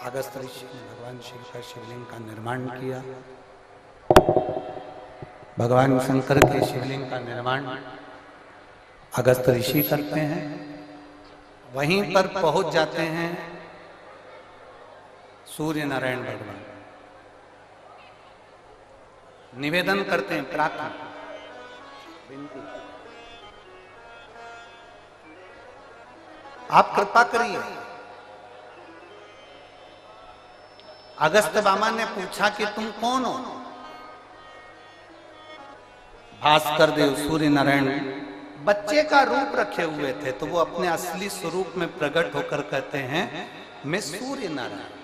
S1: अगस्त ऋषि ने भगवान शिव का शिवलिंग का निर्माण किया। भगवान शंकर के शिवलिंग का निर्माण अगस्त ऋषि करते हैं। वहीं पर पहुंच जाते हैं सूर्य नारायण भगवान, निवेदन करते हैं, प्रार्थना विनती, आप कृपा करिए। अगस्त बामा ने पूछा कि तुम कौन हो? भास्कर देव सूर्य नारायण बच्चे का रूप रखे हुए थे, तो वो अपने असली स्वरूप में प्रकट होकर कहते हैं मैं सूर्य नारायण।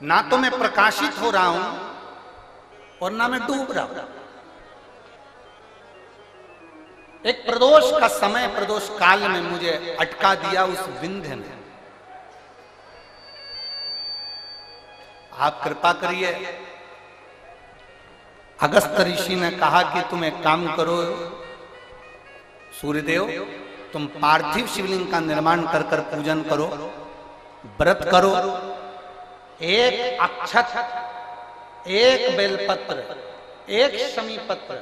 S1: ना तो मैं प्रकाशित हो रहा हूं और ना मैं डूब रहा हूं। एक प्रदोष का समय, प्रदोष काल में मुझे अटका दिया उस विंध्य ने। आप कृपा करिए, अगस्त ऋषि ने कहा कि तुम एक काम करो सूर्यदेव, तुम पार्थिव शिवलिंग का निर्माण कर कर पूजन करो, व्रत करो, एक अक्षत, एक बेलपत्र, एक शमी पत्र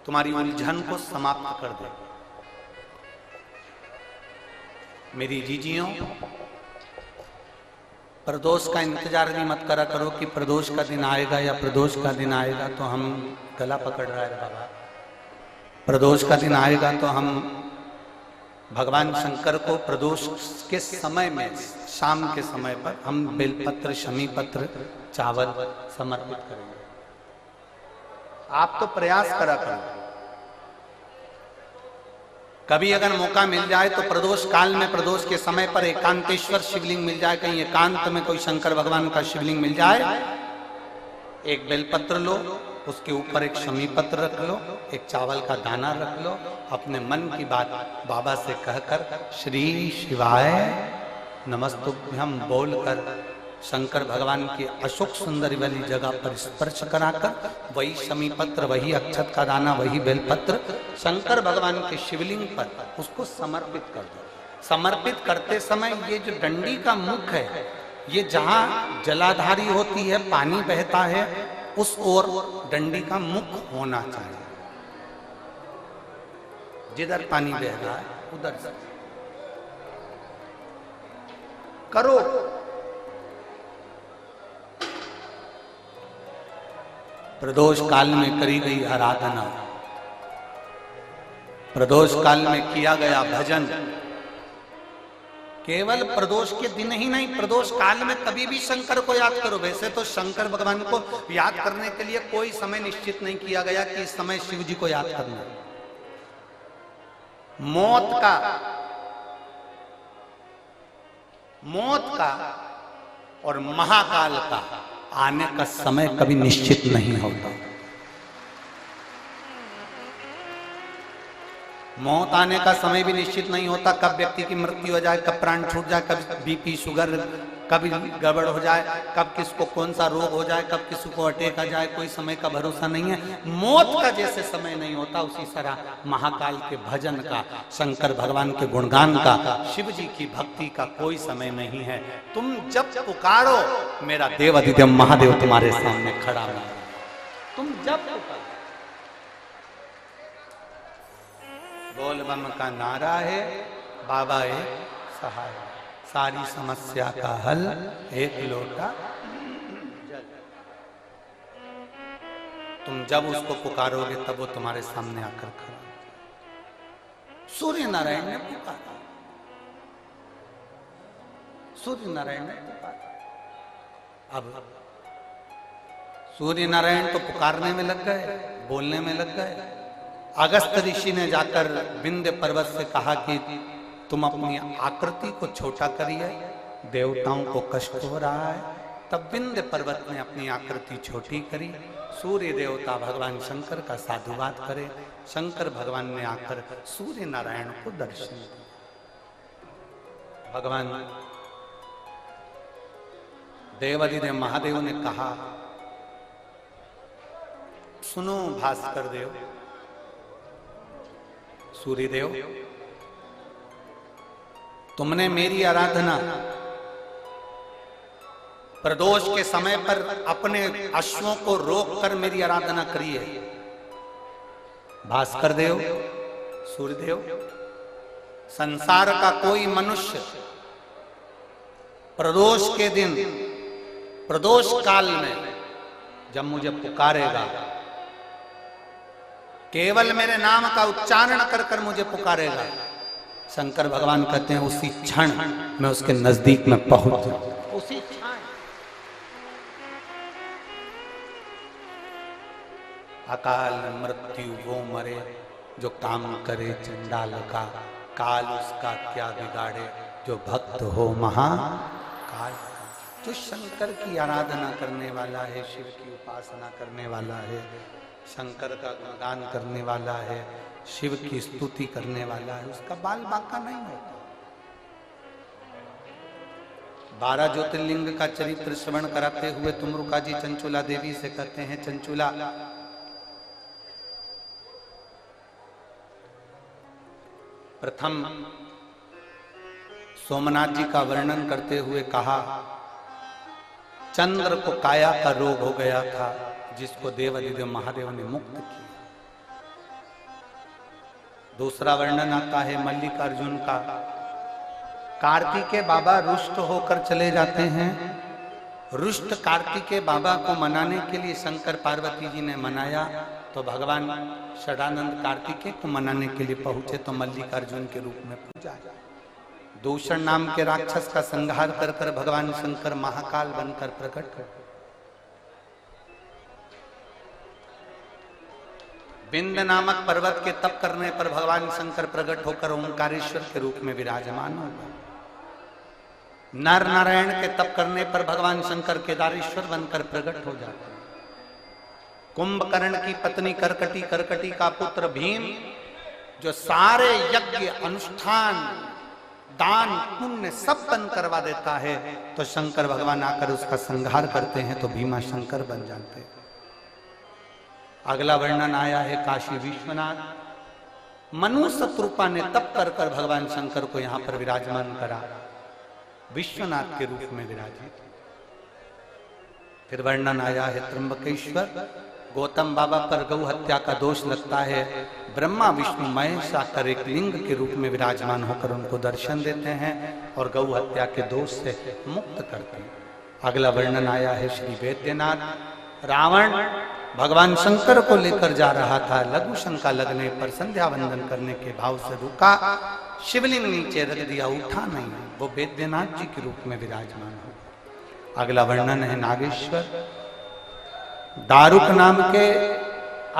S1: तुम्हारी उलझन को समाप्त कर दे। मेरी जीजियों, प्रदोष का इंतजार भी मत करा करो कि प्रदोष का दिन आएगा या प्रदोष का दिन आएगा तो हम गला पकड़ रहा है बाबा। प्रदोष का दिन आएगा तो हम भगवान शंकर को प्रदोष के समय में, शाम के समय पर हम बेलपत्र, शमी पत्र, चावल समर्पित करेंगे। आप तो प्रयास करा करो। कभी अगर मौका मिल जाए तो प्रदोष काल में, प्रदोष के समय पर एकांतेश्वर शिवलिंग मिल जाए, कहीं एकांत में कोई शंकर भगवान का शिवलिंग मिल जाए, एक बेलपत्र लो, उसके ऊपर एक शमी पत्र रख लो, एक चावल का दाना रख लो, अपने मन की बात बाबा से कहकर श्री शिवाय नमस्तुभ्यम बोलकर शंकर भगवान की अशोक सुंदरी वाली जगह पर स्पर्श कराकर वही शमी पत्र, वही अक्षत का दाना, वही बेलपत्र शंकर भगवान के शिवलिंग पर उसको समर्पित कर दो। समर्पित करते समय ये जो डंडी का मुख है, ये जहां जलाधारी होती है, पानी बहता है, उस ओर डंडी का मुख होना चाहिए। जिधर पानी बह रहा है उधर से करो। प्रदोष काल में करी गई आराधना, प्रदोष काल में किया गया भजन, केवल प्रदोष के दिन ही नहीं, प्रदोष काल में कभी भी शंकर को याद करो। वैसे तो शंकर भगवान को याद करने के लिए कोई समय निश्चित नहीं किया गया कि इस समय शिव जी को याद करना। मौत का और महाकाल का आने का समय कभी निश्चित नहीं होता। मौत आने का समय भी निश्चित नहीं होता, कब व्यक्ति की मृत्यु हो जाए, कब प्राण छूट जाए, कब बीपी शुगर कभी गड़बड़ हो जाए, कब किसको कौन सा रोग हो जाए, कब किसी को अटैक आ जाए, कोई समय का भरोसा नहीं है। मौत का जैसे समय नहीं होता, उसी तरह महाकाल के भजन का, शंकर भगवान के गुणगान का, शिव जी की भक्ति का कोई समय नहीं है। तुम जब पुकारो, मेरा देव अधिदेव महादेव तुम्हारे सामने खड़ा है। तुम जब पुकारो, बोल बम का नारा है, बाबा एक सहाय, सारी समस्या का हल एक लोटा जल। तुम जब उसको पुकारोगे तब वो तुम्हारे सामने आकर खड़ा। सूर्य नारायण ने पुकारा, सूर्य नारायण ने पुकारा। अब सूर्य नारायण तो पुकारने में लग गए, बोलने में लग गए। अगस्त ऋषि ने जाकर विंध्य पर्वत से कहा कि तुम अपनी आकृति को छोटा करिए, देवताओं को कष्ट हो रहा है। तब विंध्य पर्वत ने अपनी आकृति छोटी करी। सूर्य देवता भगवान शंकर का साधुवाद करे। शंकर भगवान ने आकर सूर्य नारायण को दर्शन दिया। भगवान देवाधिदेव महादेव ने कहा, सुनो भास्कर देव, सूर्यदेव, तुमने मेरी आराधना प्रदोष के समय पर अपने अश्वों को रोककर मेरी आराधना करी है। भास्कर देव, सूर्यदेव, संसार का कोई मनुष्य प्रदोष के दिन, प्रदोष काल में जब मुझे पुकारेगा, केवल मेरे नाम का उच्चारण कर कर मुझे पुकारेगा, शंकर भगवान कहते हैं उसी क्षण मैं उसके नजदीक में पहुंच जाऊं। उसी क्षण अकाल मृत्यु वो मरे जो काम करे चंडाल का, काल उसका क्या बिगाड़े जो भक्त हो महाकाल का। जो शंकर की आराधना करने वाला है, शिव की उपासना करने वाला है, शंकर का गुणगान करने वाला है, शिव की स्तुति करने वाला है, उसका बाल बांका नहीं होता। 12 ज्योतिर्लिंग का चरित्र श्रवण कराते हुए तुमरुका जी चंचुला देवी से कहते हैं, चंचुला प्रथम सोमनाथ जी का वर्णन करते हुए कहा, चंद्र को काया का रोग हो गया था जिसको देवादिदेव महादेव ने मुक्त किया। दूसरा वर्णन आता है मल्लिकार्जुन का, कार्तिकेय बाबा रुष्ट होकर चले जाते हैं। रुष्ट कार्तिकेय बाबा को मनाने के लिए शंकर पार्वती जी ने मनाया, तो भगवान षडानंद कार्तिकेय को मनाने के लिए पहुंचे तो मल्लिकार्जुन के रूप में पूजा। दूषण नाम के राक्षस का संहार कर कर भगवान शंकर महाकाल बनकर प्रकट हुए। विंध्य नामक पर्वत के तप करने पर भगवान शंकर प्रकट होकर ओंकारेश्वर के रूप में विराजमान हो गए। नर नारायण के तप करने पर भगवान शंकर केदारेश्वर बनकर प्रकट हो जाते। कुंभकर्ण की पत्नी करकटी, करकटी का पुत्र भीम, जो सारे यज्ञ अनुष्ठान दान पुण्य सब बंद करवा देता है, तो शंकर भगवान आकर उसका संहार करते हैं तो भीमा शंकर बन जाते हैं। अगला वर्णन आया है काशी विश्वनाथ, मनु शत्रुपा ने तप कर कर भगवान शंकर को यहां पर विराजमान करा, विश्वनाथ के रूप में विराजित। फिर वर्णन आया है त्र्यंबकेश्वर, गौतम बाबा पर गौ हत्या का दोष लगता है, ब्रह्मा विष्णु महेश आकर एक लिंग के रूप में विराजमान होकर उनको दर्शन देते हैं और गौ हत्या के दोष से मुक्त करते हैं। अगला वर्णन आया है श्री वैद्यनाथ, रावण भगवान शंकर को लेकर जा रहा था, लघु शंका लगने पर संध्या वंदन करने के भाव से रुका, शिवलिंग नीचे रख दिया, उठा नहीं, वो वैद्यनाथ जी के रूप में विराजमान हो। अगला वर्णन है नागेश्वर, दारुक नाम के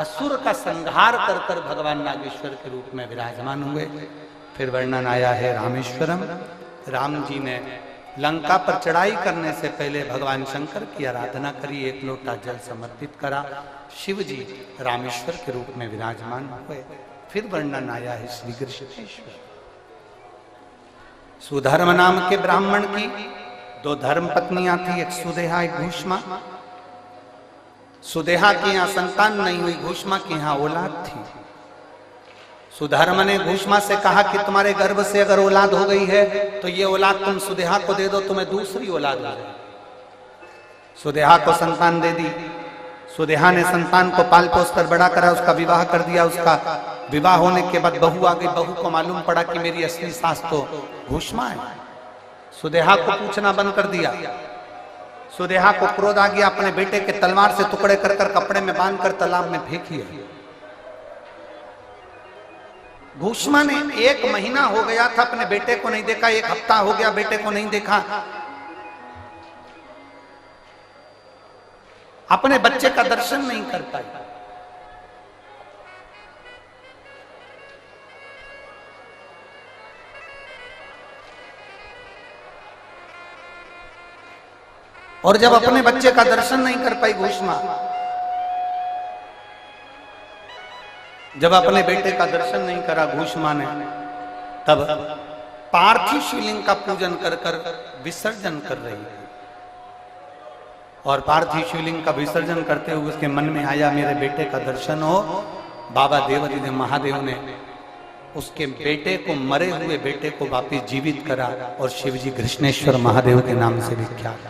S1: असुर का संहार कर कर भगवान नागेश्वर के रूप में विराजमान हुए। फिर वर्णन आया है रामेश्वरम, राम जी ने लंका पर चढ़ाई करने से पहले भगवान शंकर की आराधना करी, एक लोटा जल समर्पित करा, शिव जी रामेश्वर के रूप में विराजमान हुए। फिर वर्णन आया है श्री कृष्णेश्वर, सुधर्म नाम के ब्राह्मण की 2 धर्म पत्नियां थी, एक सुदेहा एक घूष्मा। सुदेहा की यहां संतान नहीं हुई, घूष्मा की यहां औलाद थी। सुधर्म ने घूष्मा से कहा कि तुम्हारे गर्भ से अगर औलाद हो गई है तो ये औलाद तुम सुदेहा को दे दो, तुम्हें दूसरी औलाद हो जाए। सुदेहा को संतान दे दी। सुदेहा ने संतान को पाल पोस कर बड़ा करा, उसका विवाह कर दिया। उसका विवाह होने के बाद बहू आ गई। बहू को मालूम पड़ा कि मेरी असली सास तो घूष्मा है। सुदेहा को पूछना बंद कर दिया। सुदेहा को क्रोध आ गया, अपने बेटे के तलवार से टुकड़े कर कर कपड़े में बांध कर तालाब में फेंक दिया। घूष्मा ने 1 महीना हो गया था अपने बेटे को नहीं देखा, 1 हफ्ता हो गया बेटे को नहीं देखा, अपने बच्चे का दर्शन नहीं कर पाई। और जब अपने बच्चे का दर्शन नहीं कर पाई घूष्मा, जब अपने बेटे का दर्शन नहीं करा घूष्मा ने, तब पार्थिव शिवलिंग का पूजन कर कर विसर्जन कर रही है। और पार्थिव शिवलिंग का विसर्जन करते हुए उसके मन में आया मेरे बेटे का दर्शन हो। बाबा देवादिदेव महादेव ने उसके बेटे को, मरे हुए बेटे को वापिस जीवित करा और शिवजी कृष्णेश्वर महादेव के नाम से विख्यात।